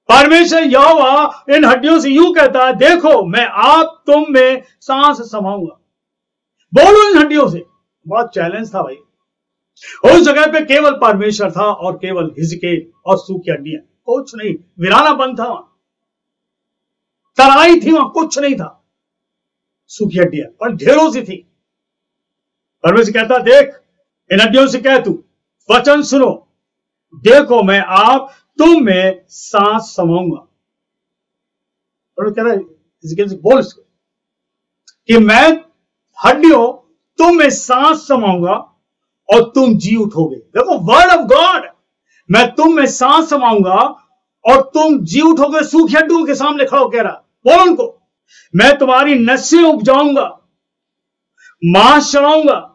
परमेश्वर यहोवा इन हड्डियों से यूं कहता है, देखो मैं आप तुम में सांस समाऊंगा। बोलो इन हड्डियों से। बहुत चैलेंज था भाई। उस जगह पे केवल परमेश्वर था और केवल हिजकिय्याह और सूखी हड्डियां, कुछ नहीं। वीरानापन था वहां, तराई थी वहां, कुछ नहीं था। सूखी हड्डियां और ढेरों सी थी। परमेश्वर कहता देख इन हड्डियों से कह तू वचन सुनो, देखो मैं आप तुम में सांस समाऊंगा। और कह रहा है बोल इसको कि मैं हड्डियों तुम में सांस समाऊंगा और तुम जी उठोगे। देखो वर्ड ऑफ गॉड, मैं तुम में सांस समाऊंगा और तुम जी उठोगे। सूखी हड्डियों के सामने खड़ो कह रहा बोल उनको, मैं तुम्हारी नसें उपजाऊंगा, मांस चढ़ाऊंगा,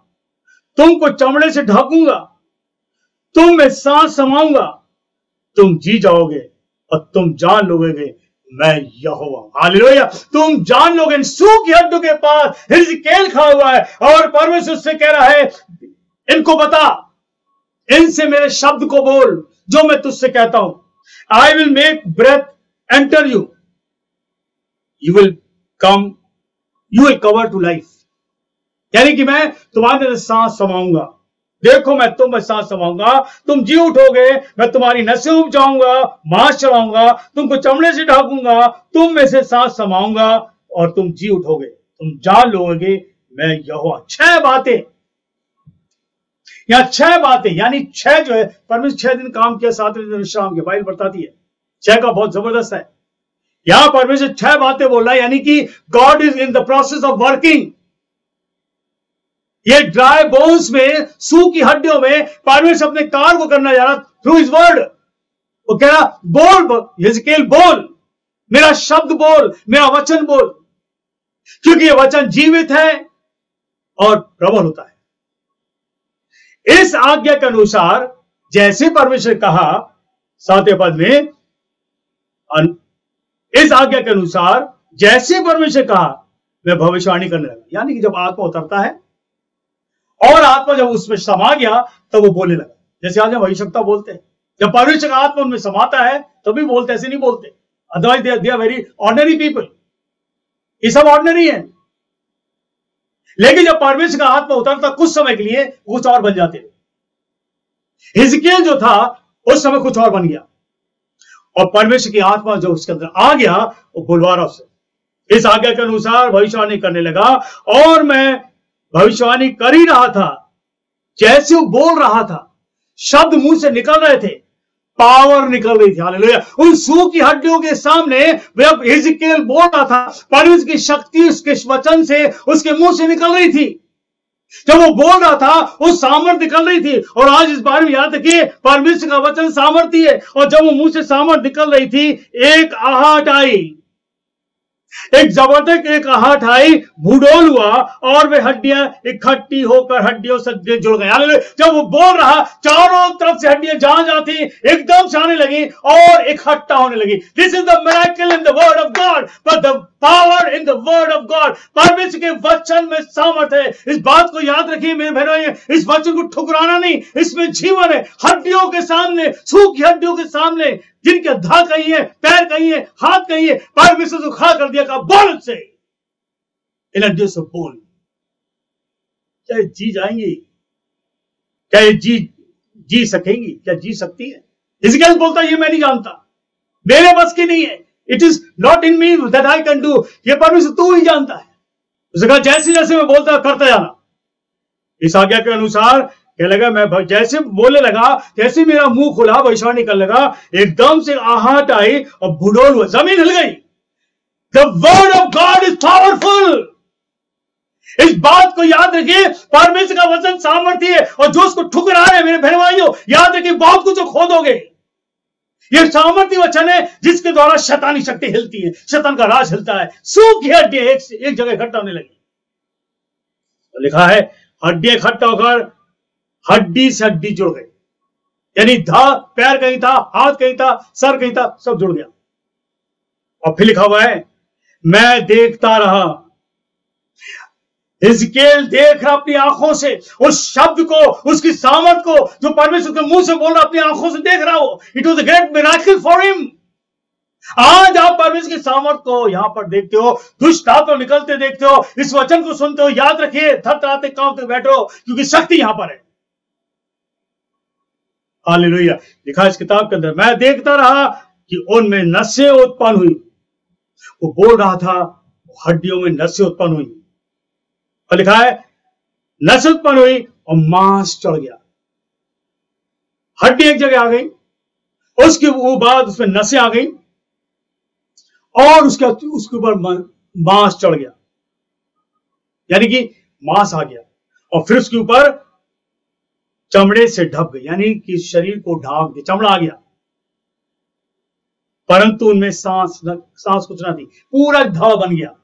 तुमको चमड़े से ढकूंगा, तुम में सांस समाऊंगा, तुम जी जाओगे और तुम जान लोगे मैं यहोवा। हालेलुया। तुम जान लोगे। सूखी हड्डियों के पास हिजकिय्याह खड़ा हुआ है और परमेश्वर से कह रहा है इनको बता, इनसे मेरे शब्द को बोल जो मैं तुझसे कहता हूं। I will make breath enter you, you will cover to life. यानी कि मैं तुम्हारे अंदर सांस समाऊंगा। देखो मैं तुम में सांस समाऊंगा, तुम जी उठोगे, मैं तुम्हारी नसें उपजाऊंगा, मांस चढ़ाऊंगा, तुमको चमड़े से ढाकूंगा, तुम में से सांस समाऊंगा और तुम जी उठोगे, तुम जान लोगे मैं यहोवा। 6 बातें यहां, 6 बातें। यानी 6 जो है परमेश्वर 6 दिन काम किया, 7वें दिन विश्राम किया। बाइबल बताती है 6 का बहुत जबरदस्त है। यहां परमेश्वर 6 बातें बोल रहा है, यानी कि God is in the process of working. ये ड्राई बोन्स में, सूखी हड्डियों में परमेश्वर अपने कार्य को करना जा रहा थ्रू हिज वर्ड। वो कह रहा बोल हिजकिय्याह बोल, मेरा शब्द बोल, मेरा वचन बोल, क्योंकि ये वचन जीवित है और प्रबल होता है। इस आज्ञा के अनुसार जैसे परमेश्वर कहा 7वें पद में, इस आज्ञा के अनुसार जैसे परमेश्वर कहा मैं भविष्यवाणी करने लगा। यानी कि जब आत्मा उतरता है और आत्मा जब उसमें समा गया तब वो बोलने लगा। जैसे आज हम भविष्यवक्ता बोलते हैं, जब परमेश्वर का आत्मा उनमें समाता है तभी बोलते, ऐसे नहीं बोलते। Otherwise they are very ordinary people, ये सब ऑर्डिनरी है। लेकिन जब परमेश्वर का आत्मा उतरता कुछ समय के लिए कुछ और बन जाते। हिजकियेल जो था उस समय कुछ और बन गया, और परमेश्वर की आत्मा जो उसके अंदर आ गया वो बुलवारा से इस आज्ञा के अनुसार भविष्यवाणी करने लगा। और मैं भविष्यवाणी कर ही रहा था, जैसे वो बोल रहा था शब्द मुंह से निकल रहे थे, पावर निकल रही थी। हालेलुया। उन सूखी हड्डियों के सामने जब हिजकियेल बोल रहा था, परमेश्वर की शक्ति उसके वचन से उसके मुंह से निकल रही थी। जब वो बोल रहा था वो सामर्थ निकल रही थी। और आज इस बारे में याद रखिए, परमेश्वर का वचन सामर्थी है। और जब वो मुंह से सामर्थ निकल रही थी, एक आहट आई, एक जबरदस्त एक आहट आई, भूडोल हुआ, और वे हड्डियां इकट्ठी होकर हड्डियों से जुड़ गई। जब वो बोल रहा, चारों तरफ से हड्डियां जहां जहां थी एकदम से आने लगी और इकट्ठा होने लगी। This is the miracle in the word of God, but the power in the word of God. परमेश्वर के वचन में सामर्थ है। इस बात को याद रखिए मेरे बहनों, इस वचन को ठुकराना नहीं, इसमें जीवन है। हड्डियों के सामने, सूखी हड्डियों के सामने, जिनके धा कहीं है, पैर कहीं है, हाथ कहीं है, परमेश्वर को खड़ा कर दिया, कहा बोल से, इन हड्डियों से बोल। क्या ये जी जाएंगी? क्या ये जी सकेंगी? क्या जी सकती है? हिजकिय्याह बोलता ये मैं नहीं जानता, मेरे बस की नहीं है। It is not in me that I can do. ये परमेश्वर तू ही जानता है। उसने कहा जैसे जैसे मैं बोलता करता जाना। इस आज्ञा के अनुसार क्या लगा, मैं जैसे बोलने लगा, जैसे मेरा मुंह खुला, भविष्यवाणी करने लगा, एकदम से आहट आई और भूडोल हुआ, जमीन हिल गई। The word of God is powerful. इस बात को याद रखिए, परमेश्वर का वचन सामर्थ्य है, और जो उसको ठुकरा रहे हैं मेरे बहन भाइयों, याद रखिए बहुत कुछ खो दोगे। यह सामर्थ्य वचन है जिसके द्वारा शैतानी शक्ति हिलती है, शैतान का राज हिलता है। सूखी हड्डियां एक जगह इकट्ठा होने लगी। तो लिखा है हड्डियां इकट्ठा होकर हड्डी से हड्डी जुड़ गई, यानी पैर कहीं था, हाथ कहीं था, सर कहीं था, सब जुड़ गया। और फिर लिखा हुआ है मैं देखता रहा। हिजकिय्याह देख रहा अपनी आंखों से उस शब्द को, उसकी सामर्थ को, जो परमेश्वर के मुंह से बोल रहा, अपनी आंखों से देख रहा हो। It was a great miracle for him. आज आप परमेश्वर की सामर्थ को यहां पर देखते हो, दुष्ट आत्मा निकलते देखते हो, इस वचन को सुनते हो। याद रखिए, थरथराते कांपते बैठो, क्योंकि शक्ति यहां पर है। हालेलुया। लिखा इस किताब के अंदर, मैं देखता रहा कि उनमें नसें उत्पन्न हुई। वो बोल रहा था, हड्डियों में नसें उत्पन्न हुई, और लिखा है नसें उत्पन्न हुई और मांस चढ़ गया। हड्डी एक जगह आ गई, उसके बाद उसमें नसें आ गई, और उसके ऊपर मांस चढ़ गया, यानी कि मांस आ गया, और फिर उसके ऊपर चमड़े से ढक गई, यानी कि शरीर को ढाक दिया, चमड़ा आ गया, परंतु उनमें सांस कुछ ना थी। पूरा धा बन गया।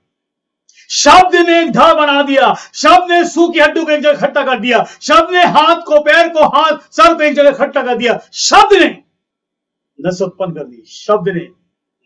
शब्द ने एक धा बना दिया। शब्द ने सूखी हड्डियों को एक जगह इकट्ठा कर दिया। शब्द ने हाथ को, पैर को, हाथ, सर को एक जगह इकट्ठा कर दिया। शब्द ने नस उत्पन्न कर दी। शब्द ने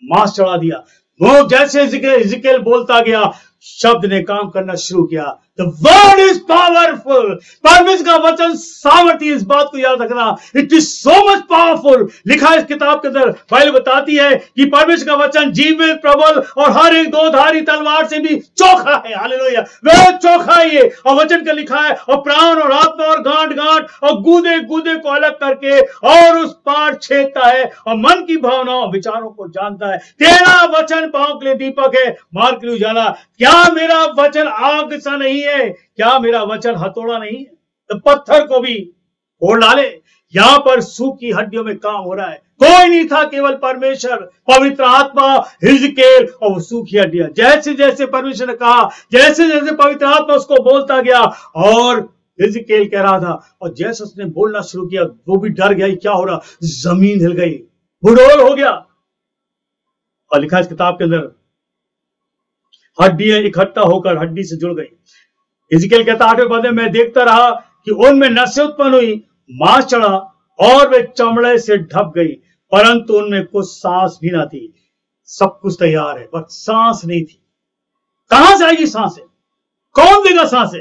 मांस चढ़ा दिया। वो जैसे हिजकिय्याह बोलता गया, शब्द ने काम करना शुरू किया। The word is powerful. परमेश्वर का वचन सामर्थ्य, इस बात को याद रखना। It is so much powerful. लिखा है इस किताब के अंदर, बाइबल बताती है कि परमेश्वर का वचन जीवित, प्रबल और हर एक दो धारी तलवार से भी चोखा है। हालेलुया। वह चोखा है ये, और वचन का लिखा है, और प्राण और आत्मा और गांठ गांठ और गूदे गूदे को अलग करके और उस पार छेदता है, और मन की भावनाओं विचारों को जानता है। तेरा वचन पांव के लिए दीपक है, मार्ग के लिए उजाला। क्या मेरा वचन आग सा नहीं है? क्या मेरा वचन हथौड़ा नहीं है? तो पत्थर को भी फोड़ डाले। यहां पर सूखी हड्डियों में काम हो रहा है। कोई नहीं था, केवल परमेश्वर, पवित्र आत्मा, हिजकिय्याह और वो सूखी हड्डियां। जैसे जैसे परमेश्वर ने कहा, जैसे जैसे पवित्र आत्मा उसको बोलता गया, और हिजकिय्याह कह रहा था, और जैसे उसने बोलना शुरू किया, वो भी डर गया, क्या हो रहा? जमीन हिल गई, भूडोल हो गया। और लिखा इस किताब के अंदर, हड्डियां इकट्ठा होकर हड्डी से जुड़ गई। हिजकिय्याह कहता 8वें पद में, मैं देखता रहा कि उनमें नसें उत्पन्न हुई, मांस चढ़ा, और वे चमड़े से ढक गई, परंतु उनमें कुछ सांस भी ना थी। सब कुछ तैयार है, बस सांस नहीं थी। कहां से आएगी सांसें? कौन देगा सांसें?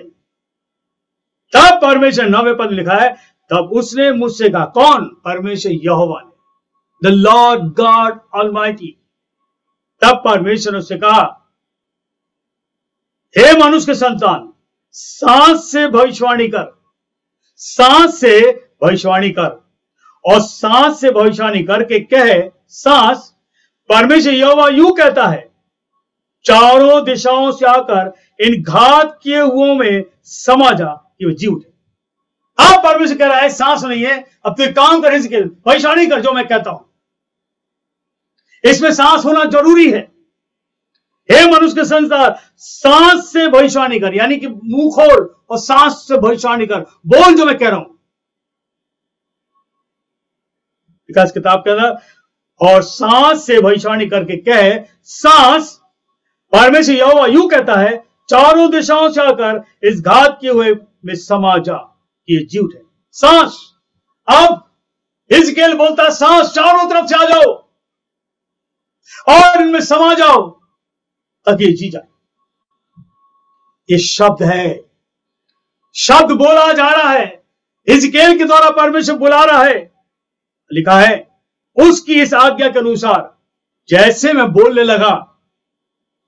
तब परमेश्वर, 9वें पद लिखा है, तब उसने मुझसे कहा, कौन? परमेश्वर यहोवा ने, द लॉर्ड गॉड ऑलमाइटी, तब परमेश्वर ने उससे कहा, हे मनुष्य के संतान, सांस से भविष्यवाणी कर, सांस से भविष्यवाणी कर, और सांस से भविष्यवाणी करके कहे, सांस, परमेश्वर यहोवा यूं कहता है, चारों दिशाओं से आकर इन घात किए हुओं में समा जा कि वो जी उठे। अब परमेश्वर कह रहा है, सांस नहीं है, अब तो एक काम कर, इसके भविष्यवाणी कर जो मैं कहता हूं। इसमें सांस होना जरूरी है। हे मनुष्य के संतान, सांस से भविष्यवाणी कर, यानी कि मुंह खोल और सांस से भविष्यवाणी कर, बोल जो मैं कह रहा हूं। विकास किताब कहता, और सांस से भविष्यवाणी करके कहे, सांस, परमेश्वर यहोवा यूं कहता है, चारों दिशाओं से आकर इस घात किए हुए में समा जा कि ये जी उठे। सांस, अब हिजकेल बोलता है, सांस चारों तरफ से आ जाओ और इनमें समा जाओ ताकि ये जी जाए। ये शब्द है, शब्द बोला जा रहा है, हिजकेल के द्वारा परमेश्वर बुला रहा है। लिखा है, उसकी इस आज्ञा के अनुसार जैसे मैं बोलने लगा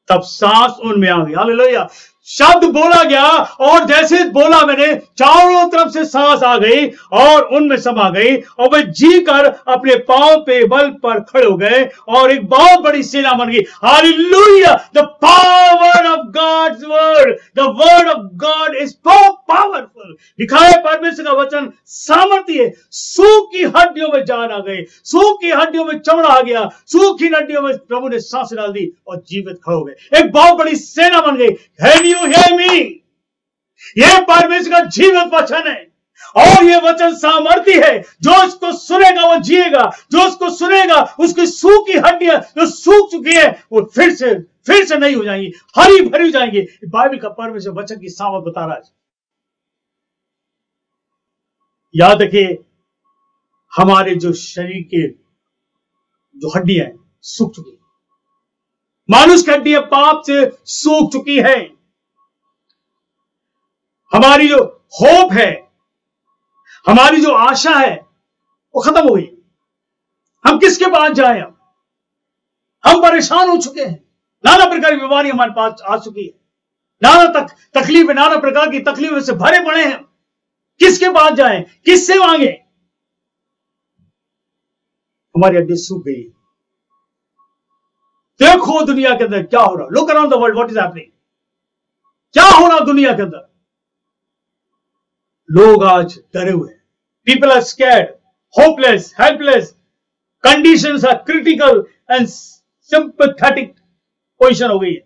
तब सांस उनमें आ गई। हालेलुया। शब्द बोला गया और जैसे बोला मैंने, चारों तरफ से सांस आ गई और उनमें समा गई और वे जी कर अपने पांव पे बल पर खड़े हो गए और एक बहुत बड़ी सेना बन गई। Hallelujah. The power of God's word, the word of God is so powerful. लिखा है, परमेश्वर का वचन सामर्थ्य है। सूखी हड्डियों में जान आ गई, सूखी हड्डियों में चमड़ा आ गया, सूखी हड्डियों में प्रभु ने सांस डाल दी और जीवित खड़े हो गए। एक बहुत बड़ी सेना बन गई। You hear me? यह परमेश्वर का जीवित वचन है और यह वचन सामर्थ्य है। जो इसको सुनेगा वो जिएगा, जो इसको सुनेगा उसकी सूखी हड्डियां जो सूख चुकी है वो फिर से नहीं हो जाएंगी, हरी भरी हो जाएंगी। बाइबल का परमेश्वर वचन की सामर्थ बता रहा है। याद रखिए, हमारे जो शरीर के जो हड्डियां हैं सूख चुकी है, मानुष की हड्डियां पाप से सूख चुकी है। हमारी जो होप है, हमारी जो आशा है वो खत्म हो गई। हम किसके पास जाएं? हम परेशान हो चुके हैं, नाना प्रकार की बीमारी हमारे पास आ चुकी है, नाना तकलीफें, नाना प्रकार की तकलीफों से भरे पड़े हैं। किसके पास जाएं? किससे मांगे? हमारी हड्डी सूख गई। देखो दुनिया के अंदर क्या हो रहा, look around the world, what is happening. क्या हो रहा दुनिया के अंदर? लोग आज डरे हुए हैं। People are scared, hopeless, helpless, conditions are critical and sympathetic position हो गई है।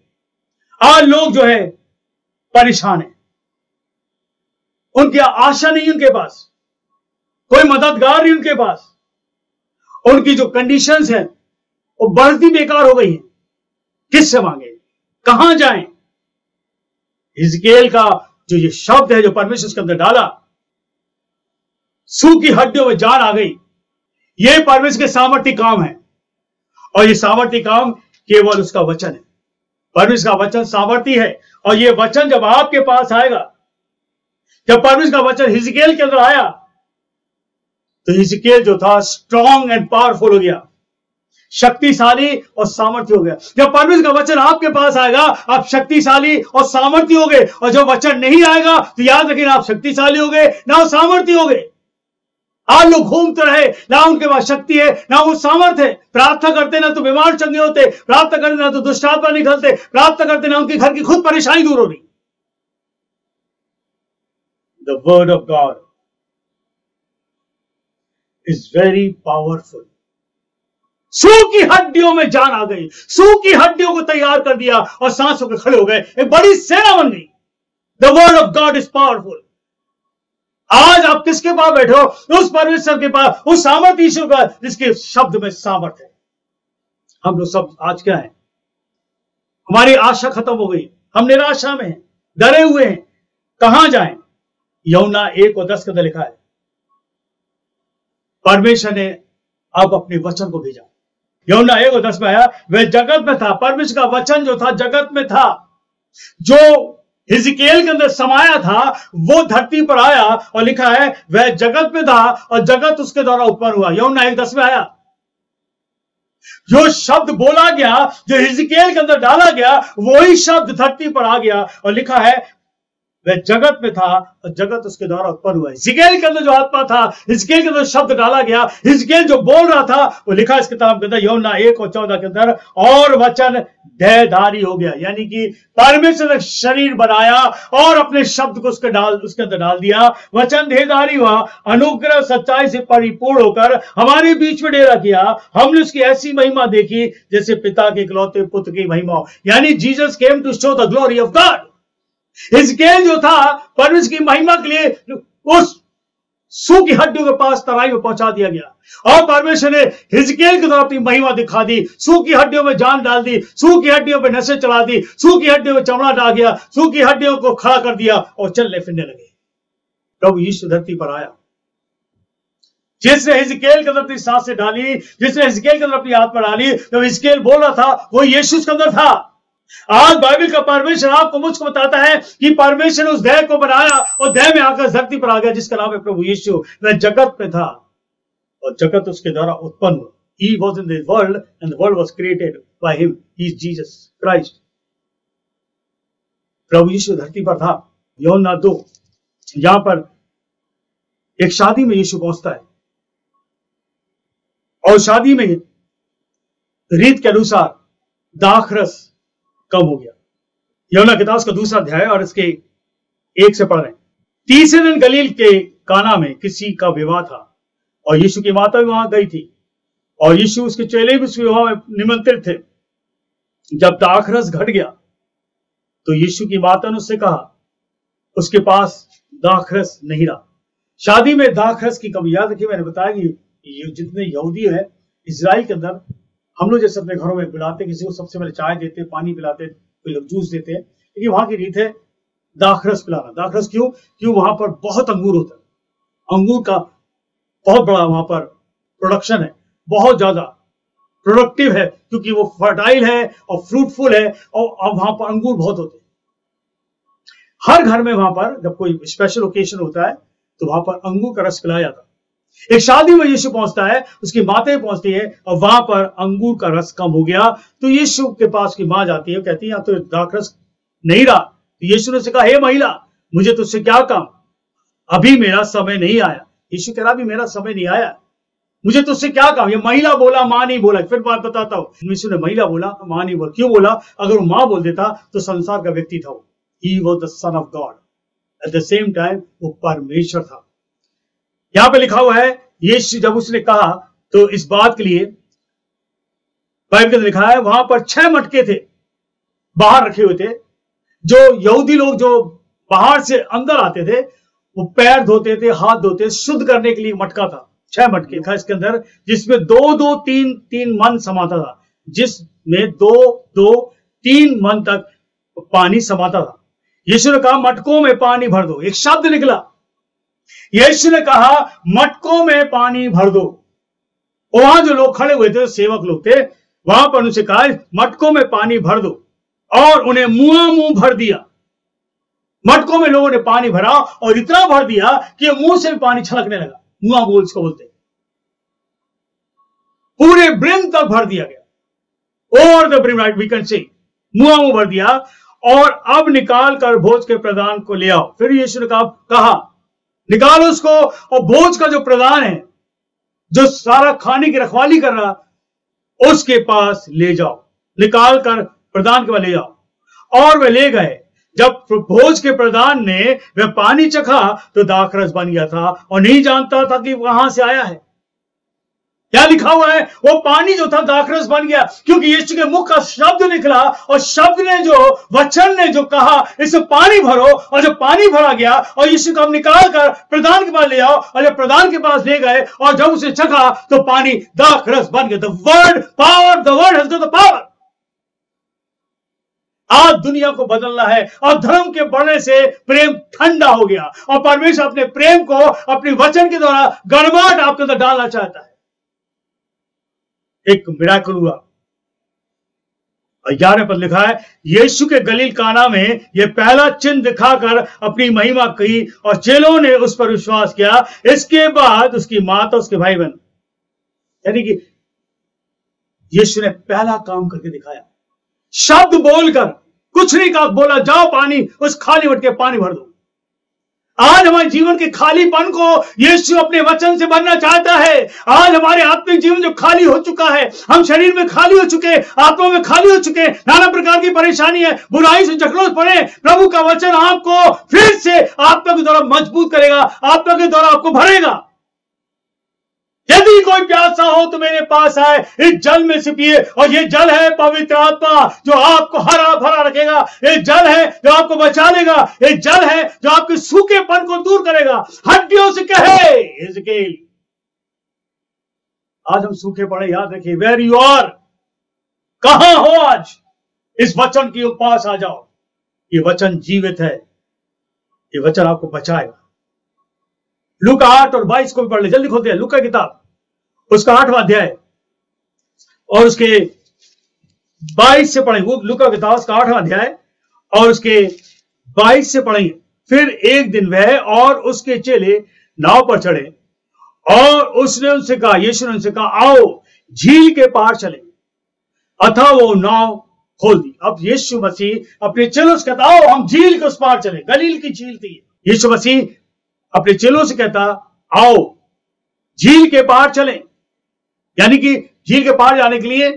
आज लोग जो है परेशान है, उनकी आशा नहीं, उनके पास कोई मददगार नहीं, उनके पास उनकी जो कंडीशंस है वो बढ़ती बेकार हो गई है। किससे मांगे? कहां जाएं? हिजकेल का जो ये शब्द है जो परमेश्वर के अंदर डाला, सूखी हड्डियों में जान आ गई। ये परमेश्वर के सामर्थ्य काम है और ये सामर्थ्य काम केवल उसका वचन है। परमेश्वर का वचन सामर्थ्य है और ये वचन जब आपके पास आएगा, जब परमेश्वर का वचन हिजकेल के अंदर आया तो हिजकेल जो था स्ट्रांग एंड पावरफुल हो गया, शक्तिशाली और सामर्थ्य हो गया। जब परमेश्वर का वचन आपके पास आएगा आप शक्तिशाली और सामर्थ्य हो गए, और जब वचन नहीं आएगा तो याद रखिए, आप शक्तिशाली हो गए ना वो सामर्थ्य हो गए। आज लोग घूमते रहे, ना उनके पास शक्ति है ना वो सामर्थ्य है। प्रार्थना करते ना तो बीमार चंगे होते, प्रार्थना करते ना तो दुष्टात्मा निकलते, प्रार्थना करते ना उनके घर की खुद परेशानी दूर हो रही। The word of God is very powerful. सूखी हड्डियों में जान आ गई, सूखी हड्डियों को तैयार कर दिया और सांस होकर खड़े हो गए, एक बड़ी सेना बन गई। The word of God is powerful. आज आप किसके पास बैठे हो? उस परमेश्वर के पास, उस सामर्थ्य ईश्वर का जिसके शब्द में सामर्थ्य है। हम लोग सब आज क्या है, हमारी आशा खत्म हो गई, हम निराशा में हैं, डरे हुए हैं, कहां जाएं? यूहन्ना 1:10 के अंदर लिखा है, परमेश्वर ने अब अपने वचन को भेजा। यूहन्ना 1:10 में आया, वह जगत में था, परमेश्वर का वचन जो था जगत में था, जो हिजकेल के अंदर समाया था वो धरती पर आया और लिखा है वह जगत में था और जगत उसके द्वारा उत्पन्न हुआ। यूहन्ना 1:10 में आया। जो शब्द बोला गया, जो हिजकिय्याह के अंदर डाला गया, वही शब्द धरती पर आ गया और लिखा है वह जगत में था और जगत उसके द्वारा उत्पन्न हुआ। हिजकिय्याह के अंदर जो आत्मा था, हिजकिय्याह के अंदर शब्द डाला गया, हिजकिय्याह जो बोल रहा था, वो लिखा इस किताब के अंदर यूहन्ना 1:14 के अंदर, और वचन देहधारी हो गया। यानी कि परमेश्वर ने शरीर बनाया और अपने शब्द को उसके अंदर डाल दिया। वचन देहधारी हुआ, अनुग्रह सच्चाई से परिपूर्ण होकर हमारे बीच में डेरा किया। हमने उसकी ऐसी महिमा देखी जैसे पिता के इकलौते पुत्र की महिमा हो। यानी Jesus came to show the glory of God. हिजकिय्याह जो था, परमेश्वर की महिमा के लिए उस सूखी हड्डियों के पास तराई में पहुंचा दिया गया और परमेश्वर ने हिजकिय्याह के द्वारा अपनी महिमा दिखा दी। सूखी हड्डियों में जान डाल दी, सूखी हड्डियों पे नसें चला दी, सूखी हड्डियों में चमड़ा डाल गया, सूखी हड्डियों को खड़ा कर दिया और चलने फिरने लगे। प्रभु यीशु धरती पर आया, जिसने हिजकिय्याह के अंदर अपनी सांसें डाली, जिसने हिजकिय्याह के अंदर अपनी आत्मा डाली, जब हिजकिय्याह बोल रहा था वो यीशु के अंदर था। आज बाइबल का परमेश्वर आपको मुझको बताता है कि परमेश्वर ने उस देह को बनाया और देह में आकर धरती पर आ गया, जिसका नाम है प्रभु यीशु। वह जगत में था और जगत उसके द्वारा उत्पन्न हुआ। He was in the world and the world was created by him. He is Jesus Christ. प्रभु यीशु धरती पर था। यूहन्ना 2, यहां पर एक शादी में यीशु पहुंचता है और शादी में रीत के अनुसार दाखरस कम हो गया। यूहन्ना किताब का 2 अध्याय और इसके 1 से पढ़ रहे हैं। तीसरे दिन गलील के काना में किसी का विवाह था और यीशु की माता भी वहां गई थी और यीशु उसके चेले भी उस विवाह में निमंत्रित थे। जब दाखरस घट गया तो यीशु की माता ने उससे कहा, उसके पास दाखरस नहीं रहा। शादी में दाखरस की कमी, याद रखिए मैंने बताया कि जितने यहूदी है इजराइल के अंदर, हम लोग जैसे अपने घरों में बुलाते किसी को, सबसे पहले चाय देते, पानी पिलाते, कोई लोग जूस देते हैं, लेकिन वहां की रीत है दाखरस पिलाना। दाखरस क्यों वहां पर बहुत अंगूर होता है, अंगूर का बहुत बड़ा वहां पर प्रोडक्शन है, बहुत ज्यादा प्रोडक्टिव है, क्योंकि वो फर्टाइल है और फ्रूटफुल है और वहां पर अंगूर बहुत होते हैं। हर घर में वहां पर जब कोई स्पेशल ओकेजन होता है तो वहां पर अंगूर का रस पिलाया जाता है। एक शादी में यीशु पहुंचता है, उसकी माता पहुंचती है और वहां पर अंगूर का रस कम हो गया। तो यीशु के पास की मां जाती है, कहती है यहाँ तो दाखरस नहीं रहा। तो यीशु ने कहा, हे महिला, मुझे तुझसे क्या काम, अभी मेरा समय नहीं आया। यीशु कह रहा अभी मेरा समय नहीं आया, मुझे तुझसे क्या काम। ये महिला बोला, मां नहीं बोला। फिर बात बताता हूं, यीशु ने महिला बोला, मां नहीं बोला। क्यों बोला? अगर वो मां बोल देता तो संसार का व्यक्ति था वो। He was the son of God. At the same time वो परमेश्वर था। यहां पे लिखा हुआ है, यीशु जब उसने कहा तो इस बात के लिए बाइबल के अंदर लिखा है, वहां पर 6 मटके थे बाहर रखे हुए थे। जो यहूदी लोग जो बाहर से अंदर आते थे वो पैर धोते थे, हाथ धोते, शुद्ध करने के लिए मटका था। 6 मटके था इसके अंदर, जिसमें 2-2, 3-3 मन समाता था, जिसमें 2-2-3 मन तक पानी समाता था। यीशु ने कहा मटकों में पानी भर दो। एक शब्द निकला, यीशु ने कहा मटकों में पानी भर दो। वहां जो लोग खड़े हुए थे, सेवक लोग थे, वहां पर उनसे कहा मटकों में पानी भर दो, और उन्हें मुंह भर दिया। मटकों में लोगों ने पानी भरा और इतना भर दिया कि मुंह से भी पानी छलकने लगा। मुंह बोल इसको बोलते, पूरे ब्रिम तक भर दिया गया, over the brim, right we can say, मुंह भर दिया। और अब निकाल कर भोज के प्रधान को ले आओ। फिर यीशु ने कहा निकालो उसको, और भोज का जो प्रधान है, जो सारा खाने की रखवाली कर रहा, उसके पास ले जाओ। निकाल कर प्रधान के पास ले जाओ। और वे ले गए। जब भोज के प्रधान ने वह पानी चखा तो दाखरस बन गया था और नहीं जानता था कि वहां से आया है। क्या लिखा हुआ है? वो पानी जो था दाखरस बन गया, क्योंकि यीशु के मुख का शब्द निकला, और शब्द ने जो, वचन ने जो कहा इसे पानी भरो, और जब पानी भरा गया और यीशु को हम निकाल कर प्रधान के पास ले आओ, और जब प्रधान के पास ले गए और जब उसे चखा तो पानी दाखरस बन गया। The word power, the word has got the power. आज दुनिया को बदलना है, और धर्म के बढ़ने से प्रेम ठंडा हो गया, और परमेश्वर अपने प्रेम को अपने वचन के द्वारा गड़बड़ आपके अंदर डालना चाहता है। एक मिराकल हुआ, 11 पद लिखा है, यीशु के गलील काना में यह पहला चिन्ह दिखाकर अपनी महिमा की, और चेलों ने उस पर विश्वास किया। इसके बाद उसकी माता, उसके भाई बहन, यानी कि यीशु ने पहला काम करके दिखाया, शब्द बोलकर, कुछ नहीं कहा, बोला जाओ पानी, उस खाली मटके पानी भर दो। आज हमारे जीवन के खालीपन को यीशु अपने वचन से भरना चाहता है। आज हमारे आत्मिक जीवन जो खाली हो चुका है, हम शरीर में खाली हो चुके, आत्मा में खाली हो चुके, नाना प्रकार की परेशानी है, बुराई से जकड़ों पड़े, प्रभु का वचन आपको फिर से आत्मा के द्वारा मजबूत करेगा, आत्मा के द्वारा आपको भरेगा। यदि कोई प्यासा हो तो मेरे पास आए, इस जल में से पिए, और ये जल है पवित्र आत्मा जो आपको हरा भरा रखेगा। ये जल है जो आपको बचा लेगा। ये जल है जो आपके सूखेपन को दूर करेगा। हड्डियों से कहे हिजकील, आज हम सूखे पड़े, याद रखिए, वेर यू आर, कहां हो आज, इस वचन के पास आ जाओ। ये वचन जीवित है, ये वचन आपको बचाएगा। लूका 8 और 22 को भी पढ़ ले, जल्दी खोलते हैं लूका किताब, उसका 8वां अध्याय और उसके 22 से पढ़ेंगे। वो लूका किताब उसका 8वां अध्याय और उसके 22 से पढ़ेंगे। फिर एक दिन वह और उसके चेले नाव पर चढ़े और उसने उनसे कहा, यीशु ने उनसे कहा, आओ झील के पार चले। अतः वो नाव खोल दी। अब यीशु मसीह अपने चेलों से कहता, आओ हम झील के उस पार चले। गलील की झील थी। यीशु मसीह अपने चेलों से कहता, आओ झील के पार चलें, यानी कि झील के पार जाने के लिए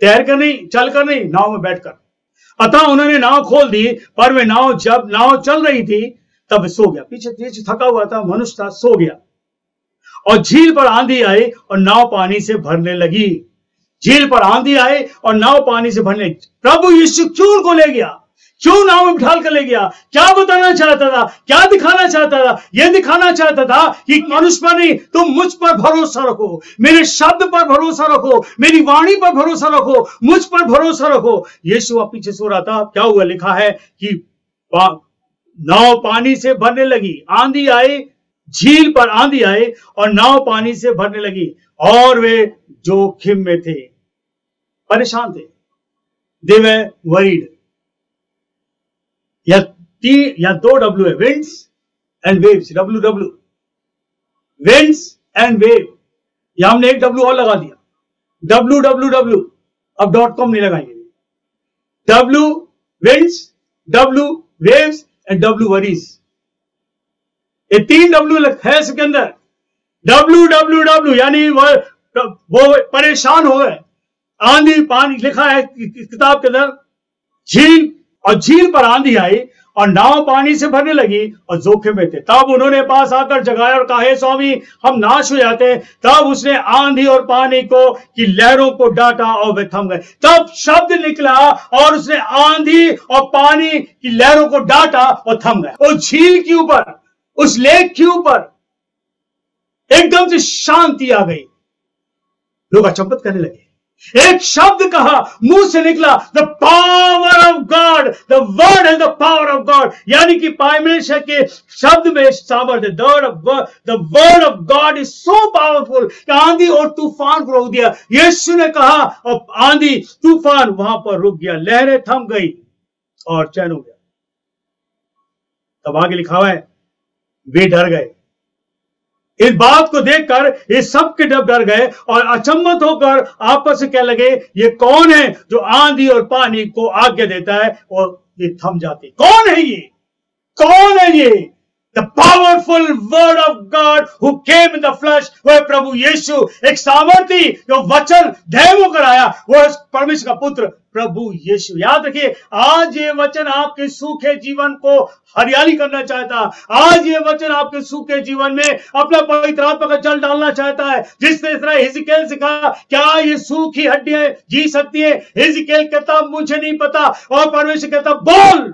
तैर कर नहीं, चल कर नहीं, नाव में बैठकर। अतः उन्होंने नाव खोल दी, पर वे जब नाव चल रही थी तब सो गया। पीछे थका हुआ था, मनुष्य था, सो गया। और झील पर आंधी आई और नाव पानी से भरने लगी। झील पर आंधी आई और नाव पानी से भरने लगी। प्रभु यीशु क्यों उनको ले गया, क्यों नाव में बिठाल कर ले गया? क्या बताना चाहता था, क्या दिखाना चाहता था? यह दिखाना चाहता था कि मनुष्य पर नहीं, तुम मुझ पर भरोसा रखो, मेरे शब्द पर भरोसा रखो, मेरी वाणी पर भरोसा रखो, मुझ पर भरोसा रखो। यीशु पीछे सो रहा था। क्या हुआ? लिखा है कि नाव पानी से भरने लगी। आंधी आई, झील पर आंधी आई और नाव पानी से भरने लगी और वे जोखिम में थे, परेशान थे। दे वर वरीड। या 2 W है, winds and waves, WW, winds and wave. या हमने एक W और लगा दिया, WWW, अब .com नहीं लगाएंगे। W winds, W waves and W worries. ये 3 W है इसके अंदर। WWW यानी वो परेशान हो गए, आंधी पानी, लिखा है किताब के अंदर। झील, और झील पर आंधी आई और नाव पानी से भरने लगी और जोखिम में थे। तब उन्होंने पास आकर जगाया और कहा, हे स्वामी, हम नाश हो जाते हैं। तब उसने आंधी और पानी को की लहरों को डांटा और वे थम गए। तब शब्द निकला और उसने आंधी और पानी की लहरों को डांटा और थम गए। और झील के ऊपर, उस लेक के ऊपर एकदम से शांति आ गई। लोग अचंभित करने लगे। एक शब्द कहा, मुंह से निकला, the power of God, the word has the power of God, यानी कि परमेश्वर के शब्द में सामर्थ्य। The word of God is so powerful कि आंधी और तूफान को रोक दिया। यीशु ने कहा और आंधी तूफान वहां पर रुक गया, लहरें थम गई और चैन हो गया। तब आगे लिखा हुआ है, वे डर गए। इस बात को देखकर ये सब के डर गए और अचंभित होकर आपस में कहने लगे, ये कौन है जो आंधी और पानी को आज्ञा देता है और ये थम जाते? कौन है ये? कौन है ये? The powerful word of God who came in the flash. वह प्रभु यीशु, एक सामर्थी जो वचन देह होकर आया, वह परमेश्वर का पुत्र प्रभु यीशु। याद रखिए, आज ये वचन आपके सूखे जीवन को हरियाली करना चाहता है। आज ये वचन आपके सूखे जीवन में अपना पवित्र आत्मा का जल डालना चाहता है। जिस तरह हिजकीएल से कहा, क्या ये सूखी हड्डियां जी सकती है? हिजकीएल कहता, मुझे नहीं पता, और परमेश्वर कहता, बोल,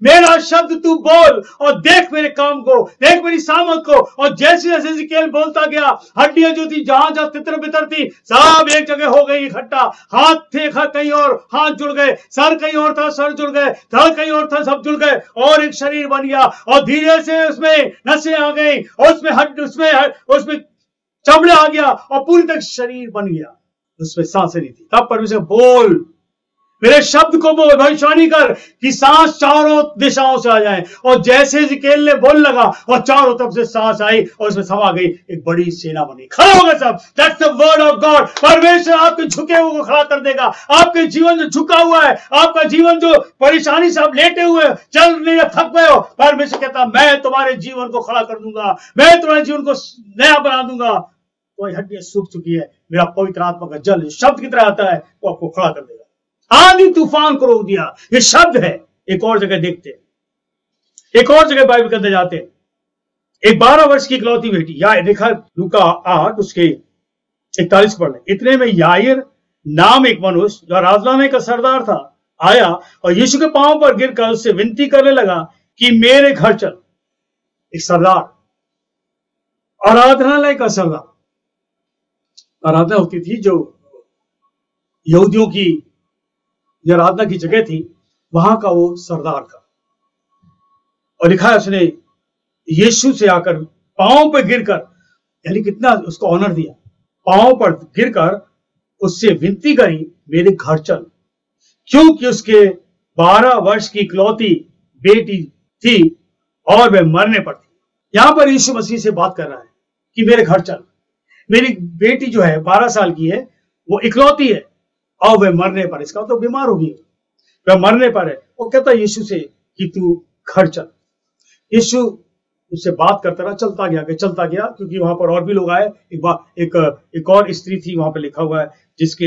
मेरा शब्द तू बोल और देख मेरे काम को, देख मेरी सामर्थ को। और जैसे जैसे हिजकीएल बोलता गया, हड्डियां जो थी जहां जहां तितर बितर थी, सब एक जगह हो गई इकट्ठा। हाथ थे कहीं और, हाथ जुड़ गए, सर कहीं और था, सर जुड़ गए, धड़ कहीं और था, सब जुड़ गए और एक शरीर बन गया। और धीरे से उसमें नसें आ गई और उसमें चमड़ा आ गया और पूरी तक शरीर बन गया। उसमें सांसें नहीं थी। तब परमेश्वर बोल, मेरे शब्द को बोल, भविष्यवाणी कर कि सांस चारों दिशाओं से आ जाए। और जैसे हिजकिय्याह ने बोलने लगा और चारों तरफ से सांस आई और उसमें समा गई, एक बड़ी सेना बनी। खड़ा होगा सब। That's the word of God. परमेश्वर आपके झुके हुए को खड़ा कर देगा। आपके जीवन जो झुका हुआ है, आपका जीवन जो परेशानी से आप लेटे हुए चल नहीं थक गए हो, परमेश्वर कहता मैं तुम्हारे जीवन को खड़ा कर दूंगा, मैं तुम्हारे जीवन को नया बना दूंगा। कोई हड्डियां सूख चुकी है, मेरा पवित्र आत्मा का जल शब्द की तरह आता है, वो आपको खड़ा कर देगा। आंधी तूफान को रोक दिया, ये शब्द है। एक और जगह देखते हैं, एक और जगह बाइबल के अंदर जाते हैं। एक 12 वर्ष की इकलौती बेटी, या देखा लूका 8 उसके 41 पढ़ ले। इतने में याईर नाम एक मनुष्य जो आराधनालय का सरदार था आया और यीशु के पांव पर गिरकर उससे विनती करने लगा कि मेरे घर चल। एक सरदार, आराधनालय का सरदार, आराधना होती थी जो यहूदियों की जो आराधना की जगह थी, वहां का वो सरदार था। और लिखा है उसने यीशु से आकर पांव पर गिरकर, यानी कितना उसको ऑनर दिया, पांव पर गिरकर उससे विनती करी मेरे घर चल, क्योंकि उसके 12 वर्ष की इकलौती बेटी थी और वह मरने पर थी। यहां पर यीशु मसीह से बात कर रहा है कि मेरे घर चल, मेरी बेटी जो है 12 साल की है, वो इकलौती है और वह मरने पर, इसका तो बीमार होगी, वह मरने पर है। वो कहता है यीशु से कि तू घर चल। यीशु उससे बात करता रहा, चलता गया, क्योंकि वहां पर और भी लोग आए। एक और स्त्री थी वहां पर लिखा हुआ है जिसके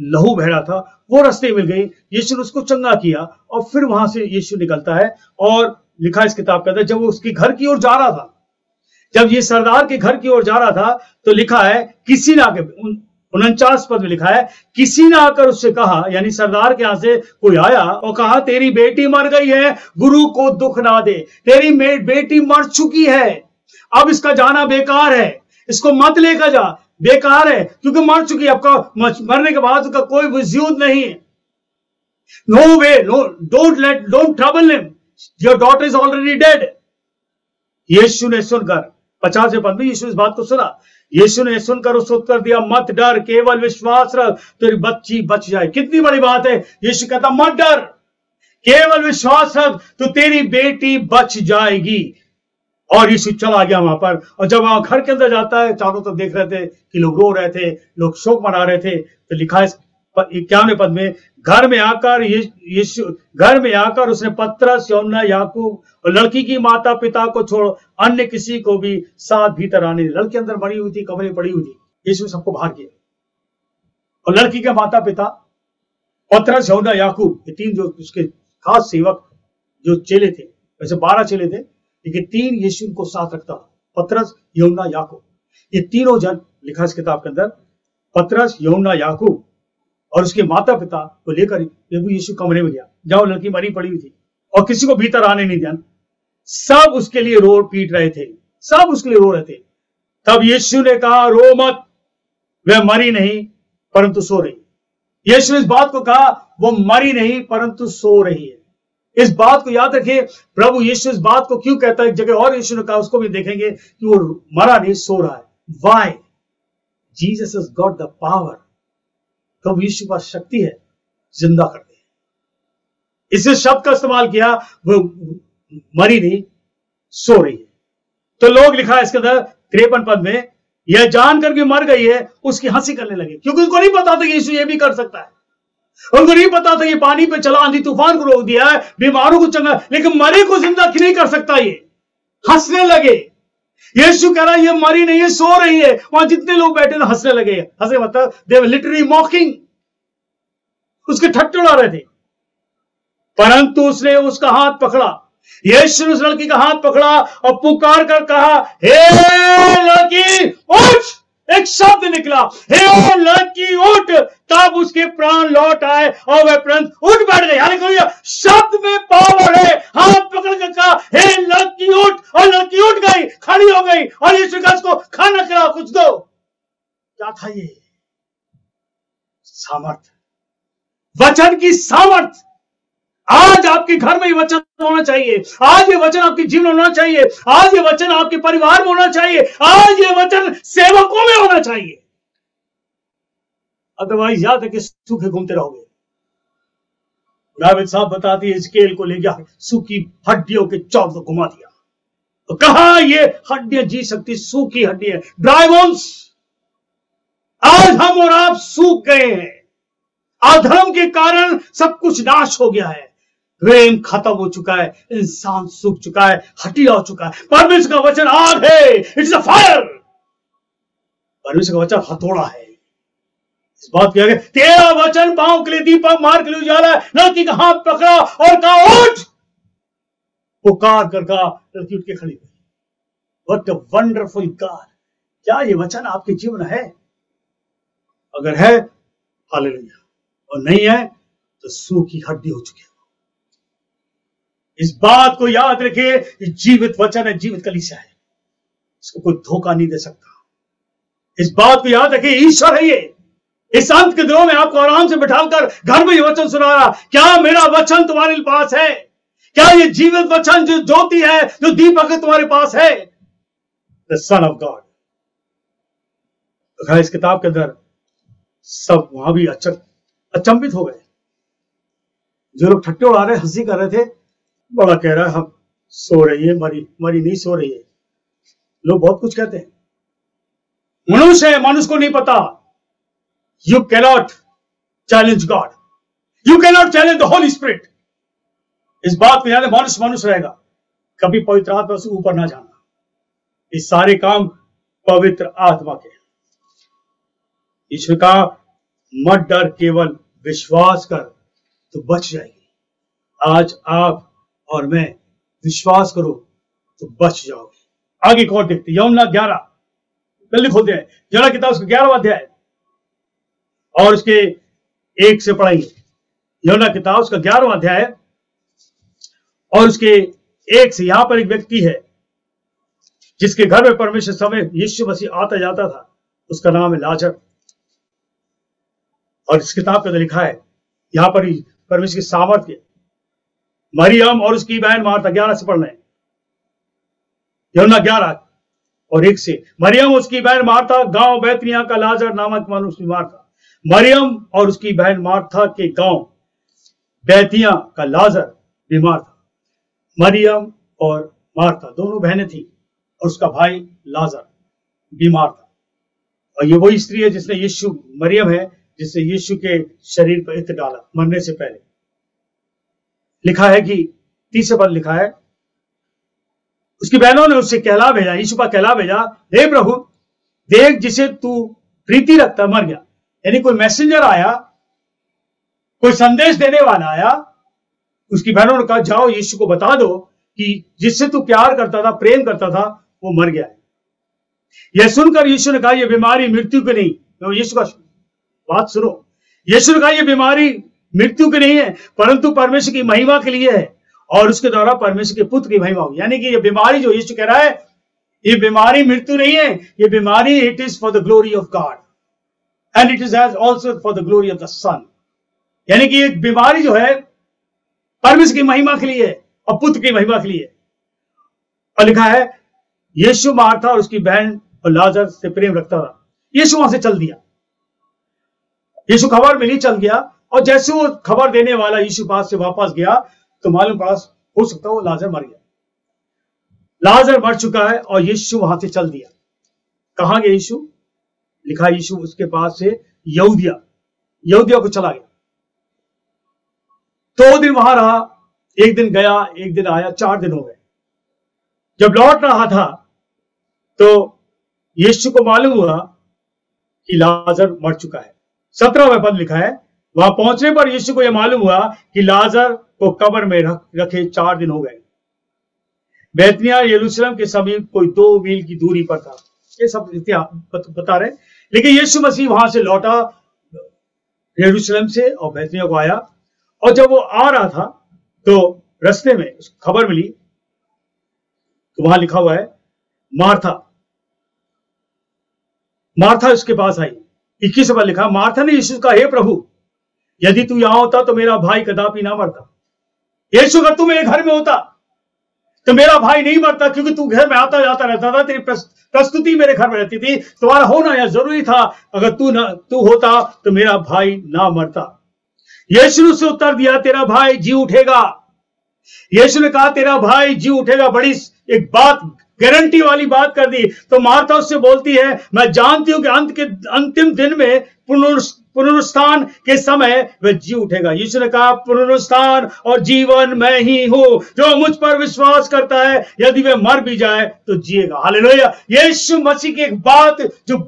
लहू बह रहा था, वो रास्ते मिल गई। यीशु ने उसको चंगा किया और फिर वहां से यीशु निकलता है। और लिखा है इस किताब के अंदर, जब वो उसके घर की ओर जा रहा था, जब ये सरदार के घर की ओर जा रहा था, तो लिखा है किसी ने आकर, 49 पद में लिखा है, किसी ने आकर उससे कहा, यानी सरदार के यहां से कोई आया और कहा तेरी बेटी मर गई है, गुरु को दुख ना दे, तेरी बेटी मर चुकी है, अब इसका जाना बेकार है, इसको मत लेकर जा, बेकार है, क्योंकि मर चुकी है। आपका मरने के बाद उसका कोई वजूद नहीं है। No way, no, don't trouble him, your daughter is already dead. यीशु ने सुनकर, 50वें पद में यीशु इस बात को सुना, यीशु ने सुनकर उसको उत्तर दिया, मत डर, केवल विश्वास रख, तेरी बच्ची बच जाए। कितनी बड़ी बात है। यीशु कहता मत डर, केवल विश्वास रख, तो तेरी बेटी बच जाएगी। और यीशु चला गया वहां पर। और जब वहां घर के अंदर जाता है, चारों तरफ देख रहे थे कि लोग रो रहे थे, लोग शोक मना रहे थे। तो लिखा है 51वें पद में, घर में आकर उसने पतरस, यूहन्ना, याकूब और लड़की की माता पिता को छोड़ अन्य किसी को भी साथ भीतर आने दिया। लड़की अंदर मरी हुई थी, कमरे पड़ी हुई थी, यीशु सबको बाहर किया। और लड़की के माता पिता, पतरस, यूहन्ना, याकूब, ये 3 जो उसके खास सेवक जो चेले थे, वैसे 12 चेले थे, लेकिन 3 यीशु को साथ रखता, पतरस, यूहन्ना, याकूब। ये तीनों जन, लिखा इस किताब के अंदर, पतरस, यूहन्ना, याकूब और उसके माता पिता को लेकर प्रभु यीशु कमरे में गया, जहां लड़की मरी पड़ी हुई थी, और किसी को भीतर आने नहीं दिया। सब उसके लिए रो पीट रहे थे, सब उसके लिए रो रहे थे। तब यीशु ने कहा, रो मत, वह मरी नहीं परंतु सो रही। यीशु ने इस बात को कहा, वो मरी नहीं परंतु सो रही है। इस बात को याद रखिए। प्रभु यीशु इस बात को क्यों कहता है, एक जगह और यीशु ने कहा, उसको भी देखेंगे कि वो मरा नहीं, सो रहा है। Why? Jesus has got the power. प्रभु यीशु पास शक्ति है जिंदा करते हैं। इसे शब्द का इस्तेमाल किया, वो मरी नहीं, सो रही है। तो लोग, लिखा है इसके अंदर 53 पद में, यह जानकर कि मर गई है उसकी हंसी करने लगे, क्योंकि उनको नहीं पता था कि यीशु ये भी कर सकता है। उनको नहीं पता था ये पानी पे चला, आंधी तूफान को रोक दिया है, बीमारों को चंगा, लेकिन मरे को जिंदा नहीं कर सकता। ये हंसने लगे। यीशु कह रहा है ये मरी नहीं है, सो रही है। वहां जितने लोग बैठे थे हंसने लगे। हंसे मतलब दे वर लिटरली मॉकिंग, उसके ठट्टे उड़ा रहे थे। परंतु उसने उसका हाथ पकड़ा, यीशु ने उस लड़की का हाथ पकड़ा और पुकार कर कहा, हे लड़की उठ। एक शब्द निकला, हे लड़की उठ। तब उसके प्राण लौट आए और वह प्राण उठ बैठ गई। हालेलुया। शब्द में पावर है। हाथ पकड़ कर कहा, हे लड़की उठ, और लड़की उठ गई, खड़ी हो गई। और यीशु ने उसको खाना खिलाओ, कुछ दो। क्या था ये? सामर्थ, वचन की सामर्थ। आज आपके घर में ये वचन होना चाहिए, आज ये वचन आपके जीवन में होना चाहिए, आज ये वचन आपके परिवार में होना चाहिए, आज ये वचन सेवकों में होना चाहिए। अदरवाइज याद है कि सूखे घूमते रहोगे। दाविद साहब बताती है, हिजकेल को ले गया, सूखी हड्डियों के चौक को घुमा दिया, तो कहा ये हड्डियां जी सकती, सूखी हड्डियां, ड्राई बोन्स। आज हम और आप सूख गए हैं, अधर्म के कारण सब कुछ नाश हो गया है, प्रेम खत्म हो चुका है, इंसान सूख चुका है, हटिया हो चुका है। परमेश्वर का वचन आग है, इट्स अ फायर। परमेश्वर का वचन हथौड़ा है। इस बात की आगे, तेरा वचन पांव के लिए दीपक, मार्ग के लिए उजाला है। लड़की का हाथ पकड़ा और कहा उठ, पुकार कर कहा, लड़की उठ के खड़ी हुई। What a wonderful God. क्या ये वचन आपके जीवन है? अगर है, हालेलुया, और नहीं है तो सूखी हड्डी हो चुकी है। इस बात को याद रखिए, जीवित वचन है, जीवित कलीसिया है, इसको कोई धोखा नहीं दे सकता। इस बात को याद रखिए, ईश्वर है ये। इस अंत के दिनों में आपको आराम से बिठाकर घर में ये वचन सुना रहा, क्या मेरा वचन तुम्हारे पास है? क्या ये जीवित वचन जो ज्योति है, जो दीपक है, तुम्हारे पास है? The son of God. तो इस किताब के अंदर सब वहां भी अचंभित हो गए। जो लोग ठट्टे उड़ा रहे, हंसी कर रहे थे, बड़ा कह रहा है हम सो रही है, मरी नहीं सो रही है। लोग बहुत कुछ कहते हैं। मनुष्य है, मनुष्य को नहीं पता। You cannot challenge God, you cannot challenge the Holi spirit. इस बात को याद, मनुष्य मनुष्य रहेगा, कभी पवित्र आत्मा से ऊपर ना जाना। ये सारे काम पवित्र आत्मा के। ईश्वर का मत डर, केवल विश्वास कर तो बच जाएगी। आज आप और मैं विश्वास करो तो बच जाओगे। आगे कौन देखते? यूहन्ना 11, जल्दी खोलते हैं। यूहन्ना किताब उसका 11वां अध्याय और उसके 1 से पढ़ेंगे। यूहन्ना किताब उसका 11वां अध्याय और उसके 1 से। यहां पर एक व्यक्ति है जिसके घर में परमेश्वर समय यीशु मसीह आता जाता था, उसका नाम है लाजर। और इस किताब के अंदर लिखा है, यहां पर परमेश्वर की सामर्थ्य, मरियम और उसकी बहन मार्था। 11 से पढ़ना है, यूहन्ना 11 और 1 से। मरियम और उसकी बहन मार्था गांव बैतनिय्याह का लाजर नामक मनुष्य बीमार था। मरियम और उसकी बहन मार्था के गांव बैतनिय्याह का लाजर बीमार था। मरियम और मार्था दोनों बहनें थी और उसका भाई लाजर बीमार था। और ये वही स्त्री है जिसने यीशु, मरियम है जिसने यीशु के शरीर पर इत्र डाला मरने से पहले। लिखा है कि 30 पद लिखा है, उसकी बहनों ने उससे कहला भेजा, यीशु पर कहला भेजा, हे प्रभु देख, जिसे तू प्रीति रखता मर गया। यानी कोई मैसेंजर आया, कोई संदेश देने वाला आया। उसकी बहनों ने कहा, जाओ यीशु को बता दो कि जिससे तू प्यार करता था, प्रेम करता था, वो मर गया है। यह सुनकर यीशु ने कहा, यह बीमारी मृत्यु की नहीं। तो यीशु का बात सुनो, यीशु ने कहा, यह बीमारी मृत्यु की नहीं है, परंतु परमेश्वर की महिमा के लिए है, और उसके द्वारा परमेश्वर के पुत्र की महिमा होगी। यानी कि ये बीमारी जो यीशु कह रहा है, ये बीमारी मृत्यु नहीं है, ये बीमारी it is for the glory of God and it is also for the glory of the son. यानी कि एक बीमारी जो है परमेश्वर की महिमा के लिए और पुत्र की महिमा के लिए। और लिखा है, यीशु मार्था और उसकी बहन और लाजर से प्रेम रखता था। यीशु वहां से चल दिया, यीशु खबर मिली, चल गया। और जैसे वो खबर देने वाला यीशु पास से वापस गया तो मालूम पड़ा हो सकता है वो लाजर मर गया। लाजर मर चुका है और यीशु वहां से चल दिया। कहां गया यीशु? लिखा यीशु उसके पास से यहूदिया को चला गया। 2 दिन वहां रहा, 1 दिन गया, 1 दिन आया, 4 दिन हो गए। जब लौट रहा था तो यीशु को मालूम हुआ कि लाजर मर चुका है। 17वां पद लिखा है, वहां पहुंचने पर यीशु को यह मालूम हुआ कि लाजर को कब्र में रखे 4 दिन हो गए। बैतनिय्याह यरूशलेम के समीप कोई 2 मील की दूरी पर था। ये सब इतिहास बता रहे। लेकिन यीशु मसीह वहां से लौटा यरूशलेम से और बैतनिय्याह को आया। और जब वो आ रहा था तो रास्ते में खबर मिली, तो वहां लिखा हुआ है, मार्था उसके पास आई। 21 में लिखा, मार्था ने यीशु का, हे प्रभु यदि तू यहां होता तो मेरा भाई कदापि ना मरता। यीशु अगर तू मेरे घर में होता तो मेरा भाई नहीं मरता, क्योंकि तू घर में आता जाता रहता था, तेरी प्रस्तुति मेरे घर में रहती थी, तुम्हारा होना यह जरूरी था। अगर तू होता तो मेरा भाई ना मरता। यीशु ने उसे उत्तर दिया, तेरा भाई जी उठेगा। यीशु ने कहा तेरा भाई जी उठेगा। बड़ी एक बात, गारंटी वाली बात कर दी। तो मार्था उससे बोलती है, मैं जानती हूं कि अंतिम दिन में पुनरुत्थान के समय वह जी उठेगा। यीशु ने कहा, पुनरुत्थान और जीवन मैं ही हूं, जो मुझ पर विश्वास करता है यदि वह मर भी जाए तो जिएगा। हालेलुया। यीशु मसीह की एक बात जो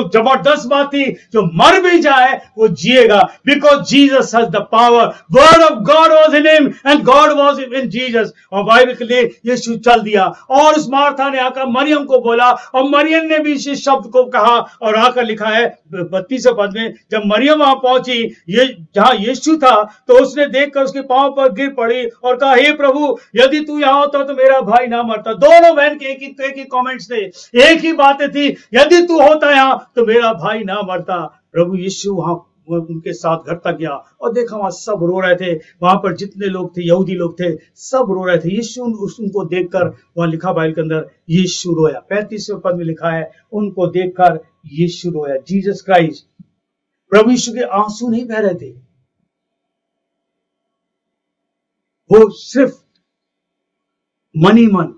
जबरदस्त बात थी, जो मर भी जाए वो जिएगा, because Jesus has the power. Word of God was in him and God was in Jesus. और बाइबल के लिए यीशु चल दिया और उस मार्था ने आकर मरियम को बोला, और मरियम ने भी इस शब्द को कहा, और आकर लिखा है 32वें पद में, जब मरियम वहां पहुंची ये जहां यीशु था, तो उसने देखकर उसके पांव पर गिर पड़ी और कहा, हे प्रभु, यदि तू यहां होता तो मेरा भाई ना मरता। दोनों बहन के एक ही कमेंट्स थे, एक ही बातें थी, यदि तू होता यहां तो मेरा भाई ना मरता। प्रभु यीशु वहां उनके साथ घर तक गया और देखा वहां सब रो रहे थे। वहां पर जितने लोग थे, यहूदी लोग थे, सब रो रहे थे। यीशु उनको देखकर, वहां लिखा बाइबल के अंदर, यीशु रोया। 35वें पद में लिखा है, उनको देखकर यीशु रोया। जीसस क्राइस्ट, प्रभु यीशु के आंसू नहीं बह रहे थे, वो सिर्फ मन ही मन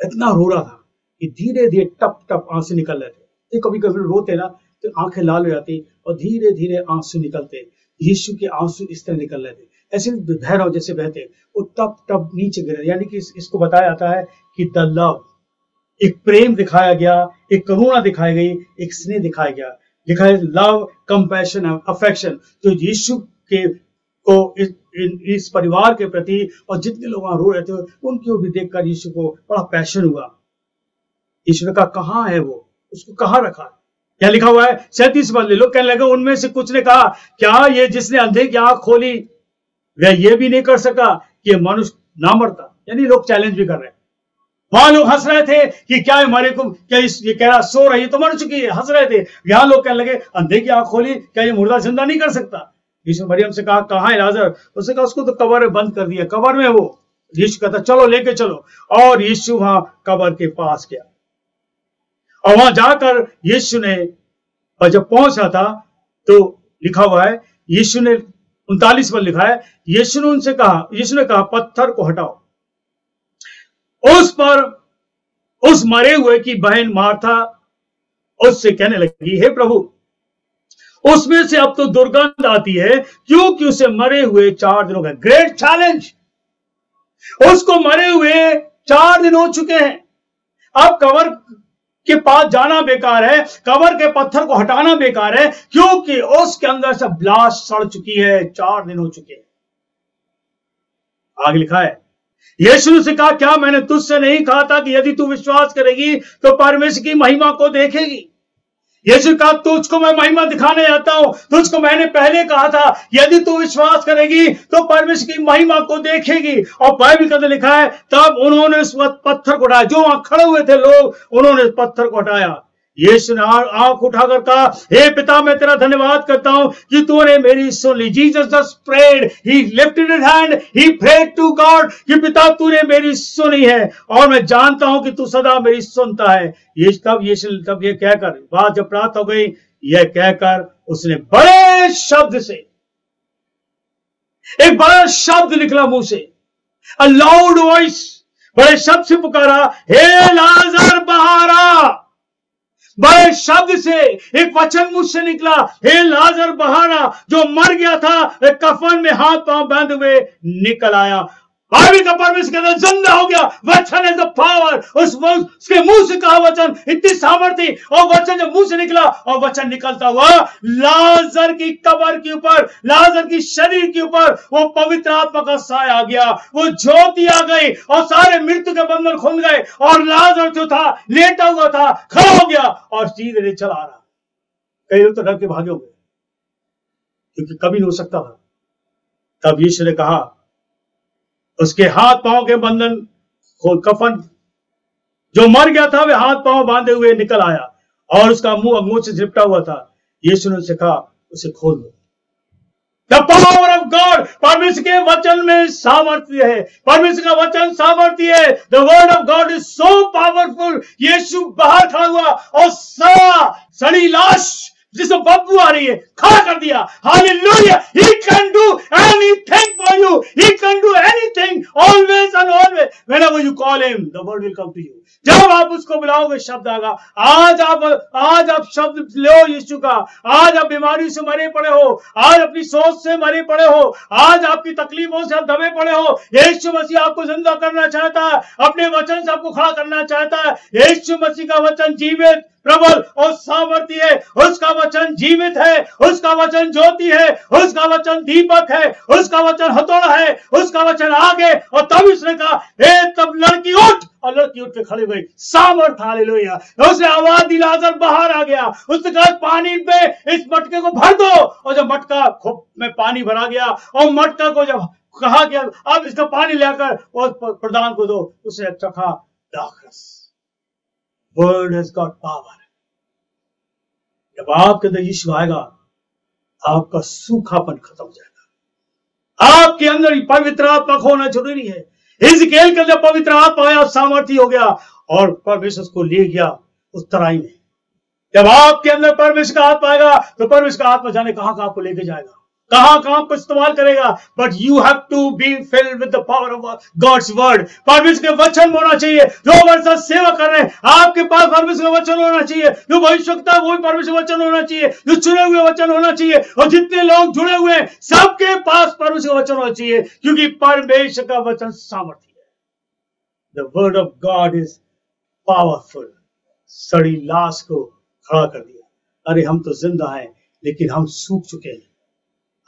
इतना रो रहा था कि धीरे धीरे टप टप आंसू निकल रहे थे। कभी कभी रोते ना तो आंखें लाल हो जाती और धीरे धीरे आंसू निकलते। यीशु के आंसू इस तरह निकल रहे थे, ऐसे भैरव जैसे बहते, वो टप टप नीचे गिरे। यानी कि इसको बताया जाता है कि द लव, एक प्रेम दिखाया गया, एक करुणा दिखाई गई, एक स्नेह दिखाया गया। लिखा है लव, कंपैशन, अफेक्शन, जो यीशु के को इस परिवार के प्रति और जितने लोग वहां रो रहे थे उनकी ओर भी देखकर यीशु को बड़ा पैशन हुआ। यीशु ने कहा, कहां है वो, उसको कहां रखा? क्या लिखा हुआ है 37 पद ले लो। कहने लगे, उनमें से कुछ ने कहा, क्या ये जिसने अंधे की आंख खोली वह ये भी नहीं कर सका कि मनुष्य ना मरता? यानी लोग चैलेंज भी कर रहे हैं। वहां लोग हंस रहे थे कि क्या हमारे को, क्या ये कह रहा सो रही है तो मर चुकी है, हंस रहे थे। यहां लोग कहने लगे, अंधे की आंख खोली, क्या ये मुर्दा जिंदा नहीं कर सकता? यीशु मरियम से कहा, कहां है लाजर? उसने कहा, उसको तो कब्र में बंद कर दिया, कब्र में वो। यीशु कहता, चलो लेके चलो। और यीशु वहां कब्र के पास गया और वहां जाकर यीशु ने, और जब पहुंच रहा था तो लिखा हुआ है, यीशु ने 39 पर लिखा है, यीशु ने कहा पत्थर को हटाओ। उस मरे हुए की बहन मार्था उससे कहने लगी, हे प्रभु, उसमें से अब तो दुर्गंध आती है, क्योंकि उसे मरे हुए 4 दिन हो गए। ग्रेट चैलेंज, उसको मरे हुए 4 दिन हो चुके हैं। अब कब्र के पास जाना बेकार है, कब्र के पत्थर को हटाना बेकार है, क्योंकि उसके अंदर से लाश सड़ चुकी है, 4 दिन हो चुके हैं। आगे लिखा है, यीशु ने कहा, क्या मैंने तुझसे नहीं कहा था कि यदि तू विश्वास करेगी तो परमेश्वर की महिमा को देखेगी? यीशु कहा, तुझको मैं महिमा दिखाने आता हूं, तुझको मैंने पहले कहा था यदि तू विश्वास करेगी तो परमेश्वर की महिमा को देखेगी। और बाइबल के अंदर लिखा है, तब उन्होंने उस पत्थर को हटाया। जो वहां खड़े हुए थे लोग, उन्होंने पत्थर को हटाया। यीशु ने आंख उठाकर कहा, हे पिता, मैं तेरा धन्यवाद करता हूं कि तूने मेरी सुन ली। Jesus just prayed, he lifted his hand, he prayed to God कि पिता तूने मेरी सुनी है और मैं जानता हूं कि तू सदा मेरी सुनता है। तब ये कहकर, बात जब प्राप्त हो गई, यह कहकर उसने बड़े शब्द से, एक बड़ा शब्द निकला मुंह से, अ लाउड वॉइस, बड़े शब्द से पुकारा, हे लाजर बाहर आ। बड़े शब्द से एक वचन मुझसे निकला, हे लाजर बाहर आ। जो मर गया था एक कफन में हाथ पांव बांधे हुए निकल आया। बाइबल का परमेश्वर के अंदर जिंदा हो गया। वचन इज द पावर। उसके मुंह से कहा वचन इतनी सामर्थ्य, और वचन जब मुंह से निकला और वचन निकलता हुआ लाजर की कब्र के ऊपर, लाजर की शरीर के ऊपर वो पवित्र आत्मा का साया आ गया, वो ज्योति आ गई और सारे मृत्यु के बंधन खुल गए। और लाजर जो था लेटा हुआ था, खड़ा हो गया और सीधे चला आ रहा। कई लोग तो डर के भागे हो गए, क्योंकि कभी नहीं हो सकता था। तब यीशु ने कहा, उसके हाथ पांव के बंधन खोल। कफन जो मर गया था वे हाथ पांव बांधे हुए निकल आया और उसका मुंह अंगूठे से झिपटा हुआ था। यीशु ने उसे कहा, उसे खोल दो। द पावर ऑफ गॉड, परमेश्वर के वचन में सामर्थ्य है, परमेश्वर का वचन सामर्थ्य है। The word of God is so powerful. यीशु बाहर खड़ा हुआ और सड़ी लाश जिसमें बदबू आ रही है, खड़ा कर दिया। Hallelujah, he can do anything for you, he can do anything, always and always, whenever you call him the word will come to you। जब आप उसको बुलाओगे शब्द आएगा। आज आप शब्द लो यीशु का। आज आप बीमारी से मरे पड़े हो, आज अपनी सोच से मरे पड़े हो, आज आपकी तकलीफों से आप दबे पड़े हो, यीशु मसीह आपको जिंदा करना चाहता है, अपने वचन से आपको खड़ा करना चाहता है। यीशु मसीह का वचन जीवित, प्रबल और सामर्थी है। उसका वचन जीवित है, उसका वचन ज्योति है, उसका वचन दीपक है, उसका वचन हथौड़ा है, उसका वचन आगे। और तब उसने कहा, ए तब लड़की उठ, और लड़की उठ के खड़ी हुई। सामर्थ, हालेलुया। उसने आवाज दी, लाजर बाहर आ गया। उसने कहा, पानी पे इस मटके को भर दो। और जब मटका में पानी भरा गया और मटका को जब कहा कि अब इसका पानी लेकर और प्रधान को दो, उसने चखा, दाखरस। Word has got power. जब आपके अंदर यीशु आएगा, आपका सूखापन खत्म हो जाएगा। आपके अंदर पवित्र आत्मा का होना जरूरी है। हिजकिय्याह के अंदर पवित्र आत्मा आया, सामर्थी हो गया और परमेश्वर उसको ले गया उस तराई में। जब आपके अंदर परमेश्वर का आत्मा आएगा तो परमेश्वर का आत्मा जाने कहां कहां को लेके जाएगा, कहां कहां को इस्तेमाल करेगा। But you have to be filled with the power of God's word. परमेश्वर के वचन होना चाहिए। जो हमारे सेवा कर रहे हैं, आपके पास परमेश्वर का वचन होना चाहिए। जो भविष्यवक्ता वो भी परमेश्वर वचन होना चाहिए, जो चुने हुए वचन होना चाहिए। और जितने लोग जुड़े हुए हैं सबके पास परमेश्वर का वचन होना चाहिए, क्योंकि परमेश्वर का वचन सामर्थ्य है। The word of God is powerful. सड़ी लाश को खड़ा कर दिया। अरे हम तो जिंदा हैं लेकिन हम सूख चुके हैं।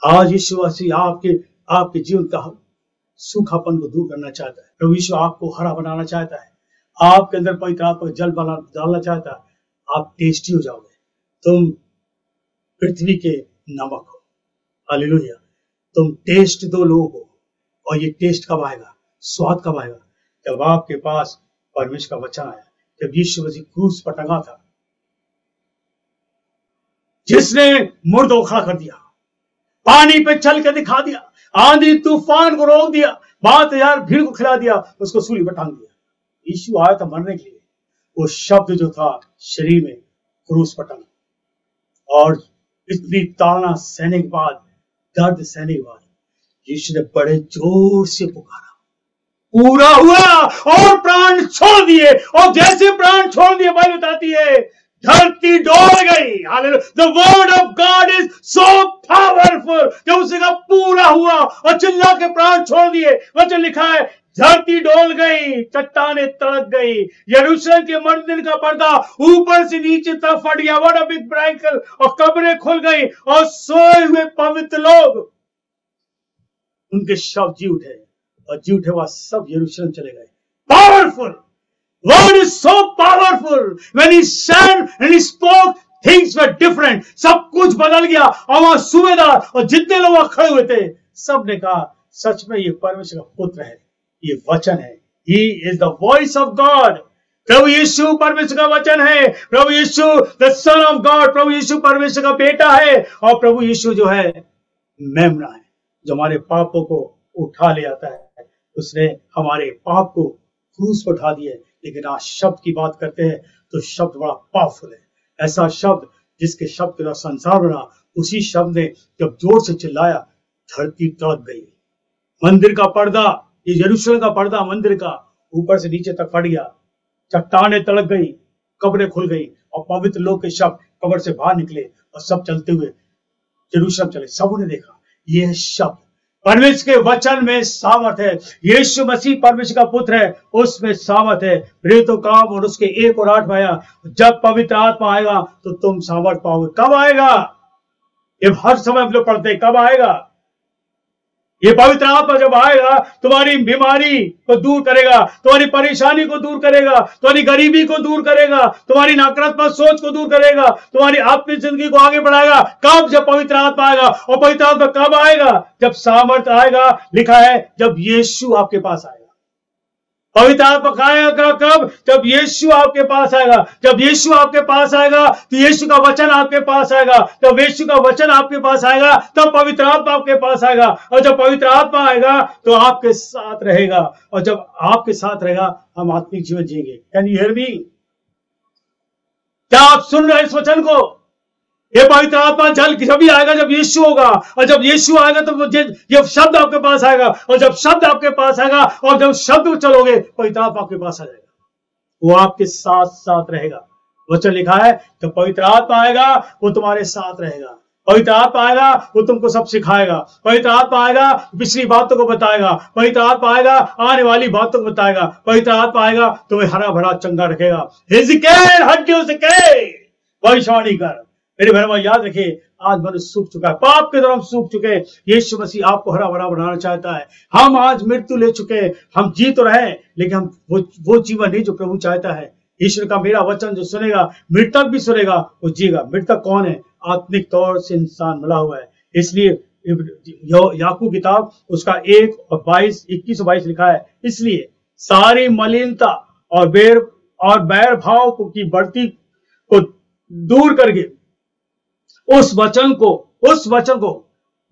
आज यीशु मसीह आपके जीवन का सूखापन को दूर करना चाहता है। प्रभु यीशु आपको हरा बनाना चाहता है, आपके अंदर पवित्र आत्मा जल डालना चाहता है। आप टेस्टी हो जाओगे। तुम पृथ्वी के नमक हो। हालेलुया। तुम टेस्ट दो लोगों को। और ये टेस्ट कब आएगा, स्वाद कब आएगा? जब आपके पास परमेश्वर का वचन आया। जब यीशु मसीह क्रूस पर टंगा था, जिसने मुर्दों को खड़ा कर दिया, पानी पे चल के दिखा दिया, आंधी तूफान को रोक दिया, 5000 भीड़ को खिला दिया, उसको सूली पर टांग दिया। यीशु आया था मरने के लिए। वो शब्द जो था शरीर में क्रूस पर टंगा। और इतनी ताड़ना सहने के बाद, दर्द सहने के बाद यीशु ने बड़े जोर से पुकारा, पूरा हुआ, और प्राण छोड़ दिए। और जैसे प्राण छोड़ दिए, बाइबल बताती है धरती डोल गई। Hallelujah. The word of God is so powerful. जब उसका पूरा हुआ और चिल्ला के प्राण छोड़ दिए, वचन लिखा है धरती डोल गई, चट्टानें तड़क गई, यरूशलेम के मंदिर का पर्दा ऊपर से नीचे तक फट गया। What a big miracle. और कब्रें खुल गई और सोए हुए पवित्र लोग, उनके शव जी उठे, और जी उठे वह सब यरूशलेम चले गए। Powerful. Word is so powerful. When he said and he spoke, things were different. सब कुछ बदल गया। और वहां सूबेदार और जितने लोग वहां खड़े हुए थे, सब ने कहा सच में ये परमेश्वर का पुत्र है, ये वचन है। He is the voice of God. प्रभु यीशु परमेश्वर का वचन है। प्रभु यीशु the son of God, प्रभु यीशु परमेश्वर का बेटा है। और प्रभु यीशु जो है मेमना है, जो हमारे पापों को उठा ले आता है। उसने हमारे पाप को क्रूस पर उठा दिया। लेकिन आज शब्द की बात करते हैं तो शब्द बड़ा पावरफुल है। ऐसा शब्द जिसके शब्द के द्वारा संसार बना, उसी शब्द ने जब जोर से चिल्लाया, धरती तड़क गई। मंदिर का पर्दा, ये यरूशलेम का पर्दा मंदिर का, ऊपर से नीचे तक फट गया। चट्टानें तड़क गई, कब्रें खुल गई, और पवित्र लोग के शब्द कब्र से बाहर निकले और सब चलते हुए यरूशलेम चले। सबों ने देखा यह शब्द परमेश्वर के वचन में सामर्थ है। यीशु मसीह परमेश्वर का पुत्र है, उसमें सामर्थ है। प्रेरितों का काम और उसके 1 और 8 में आया, जब पवित्र आत्मा आएगा तो तुम सामर्थ पाओगे। कब आएगा? ये हर समय हम लोग पढ़ते हैं, कब आएगा? ये पवित्र आत्मा जब आएगा, तुम्हारी बीमारी को दूर करेगा, तुम्हारी परेशानी को दूर करेगा, तुम्हारी गरीबी को दूर करेगा, तुम्हारी नकारात्मक सोच को दूर करेगा, तुम्हारी आत्मिक जिंदगी को आगे बढ़ाएगा। कब? जब पवित्र आत्मा आएगा। और पवित्र आत्मा कब आएगा? जब सामर्थ आएगा। लिखा है जब यीशु आपके पास आएगा। पवित्र आत्मा आएगा कब? जब यीशु आपके पास आएगा। जब यीशु आपके पास आएगा तो यीशु का वचन आपके पास आएगा। जब यीशु का वचन आपके पास आएगा तब पवित्र आत्मा आपके पास आएगा। और जब पवित्र आत्मा आएगा तो आपके साथ रहेगा। और जब आपके साथ रहेगा हम आत्मिक जीवन जिएंगे। Can you hear me? क्या आप सुन रहे हैं इस वचन को? ये पवित्र आत्मा जल जभी आएगा जब यीशु होगा, और जब यीशु आएगा तो ये शब्द आपके पास आएगा, और जब शब्द आपके पास आएगा और जब शब्द चलोगे पवित्र आत्मा आपके पास आ जाएगा, वो आपके साथ साथ रहेगा। वचन लिखा है तो पवित्र आत्मा आएगा वो तुम्हारे साथ रहेगा, पवित्र आत्मा आएगा वो तुमको सब सिखाएगा, पवित्र आत्मा आएगा पिछली बातों को बताएगा, पवित्र आत्मा आएगा आने वाली बातों को बताएगा, पवित्र आत्मा आएगा तुम्हें हरा भरा चंगा रखेगा। हिजकेल हड्डियों से कहे भविष्यवाणी कर। मेरे भाई याद रखिए, आज मनुष्य सूख चुका है, पाप के द्वारा हम सूख चुके हैं। यीशु मसीह आपको हरा भरा बनाना चाहता है। हम आज मृत्यु ले चुके हैं, हम जी तो रहे लेकिन हम वो जीवन नहीं जो प्रभु चाहता है। ईश्वर का मेरा वचन जो सुनेगा, मृतक भी सुनेगा, वो जीगा। मृतक कौन है? आत्मिक तौर से इंसान मिला हुआ है। इसलिए याकूब किताब उसका 1:21 और 22 लिखा है, इसलिए सारी मलिनता और बैर भाव की बढ़ती को दूर करके उस वचन को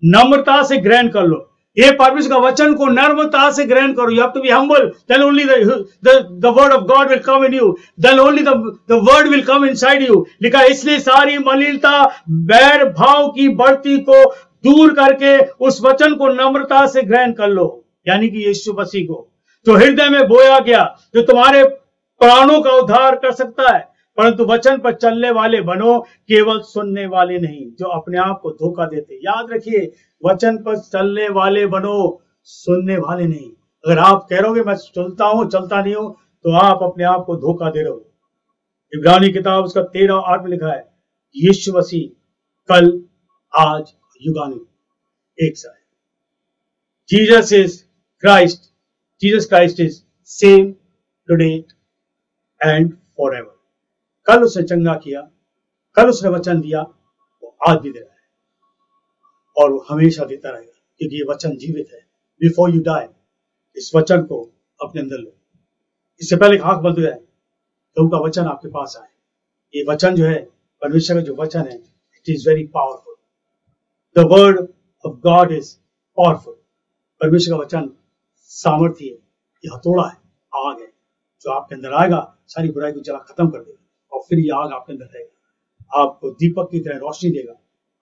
नम्रता से ग्रहण कर लो। ये परमेश्वर का वचन को नम्रता से ग्रहण करो। You have to be humble. Then only the word of God will come in you. Then only the word will come inside you. लिखा, इसलिए सारी मलिनता बैर भाव की बढ़ती को दूर करके उस वचन को नम्रता से ग्रहण कर लो, यानी कि यीशु मसीह को जो हृदय में बोया गया, जो तुम्हारे प्राणों का उद्धार कर सकता है। परंतु वचन पर चलने वाले बनो, केवल सुनने वाले नहीं जो अपने आप को धोखा देते। याद रखिए, वचन पर चलने वाले बनो, सुनने वाले नहीं। अगर आप कह रहोगे मैं चलता हूं चलता नहीं हूं, तो आप अपने आप को धोखा दे रहे हो। इब्रानी किताब उसका 13:8 में लिखा है, यीशु मसीह कल आज युगानुयुग एक सा है। Jesus Christ is same today and forever. कल उसने चंगा किया, कल उसने वचन दिया, वो आज भी दे रहा है और वो हमेशा देता रहेगा, क्योंकि ये वचन जीवित है। बिफोर यू डाई, इस वचन को अपने अंदर लो। इससे पहले आंख बंद हो जाए, प्रभु का वचन आपके पास आए। ये वचन जो है, परमेश्वर का जो वचन है, it is very powerful. The word of God is powerful. परमेश्वर का वचन सामर्थ्य है, ये हथौड़ा है, आग है, जो आपके अंदर आएगा सारी बुराई को जला खत्म कर देगा, और फिर ये आग आपके अंदर रहेगा, आपको दीपक की तरह रोशनी देगा।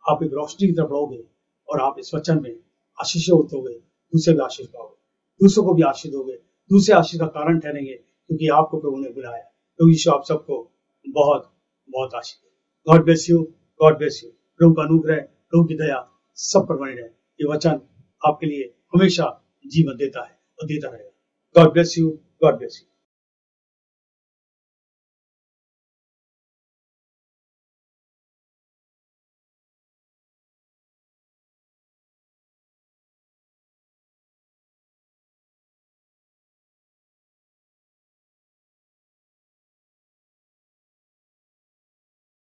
आप एक रोशनी की तरफ बढ़ोगे और आप इस वचन में आशीष होगे, दूसरे भी आशीष पाओगे, दूसरों को भी आशीष दोगे, दूसरे आशीष का कारण ठहरेंगे, क्योंकि आपको प्रभु ने बुलाया। तो यीशु आप सबको बहुत बहुत आशीष दे। God bless you, God bless you. प्रभु का अनुग्रह, प्रभु की दया सब पर बनी रहे। ये वचन आपके लिए हमेशा जीवन देता है और देता रहेगा। God bless you, God bless you.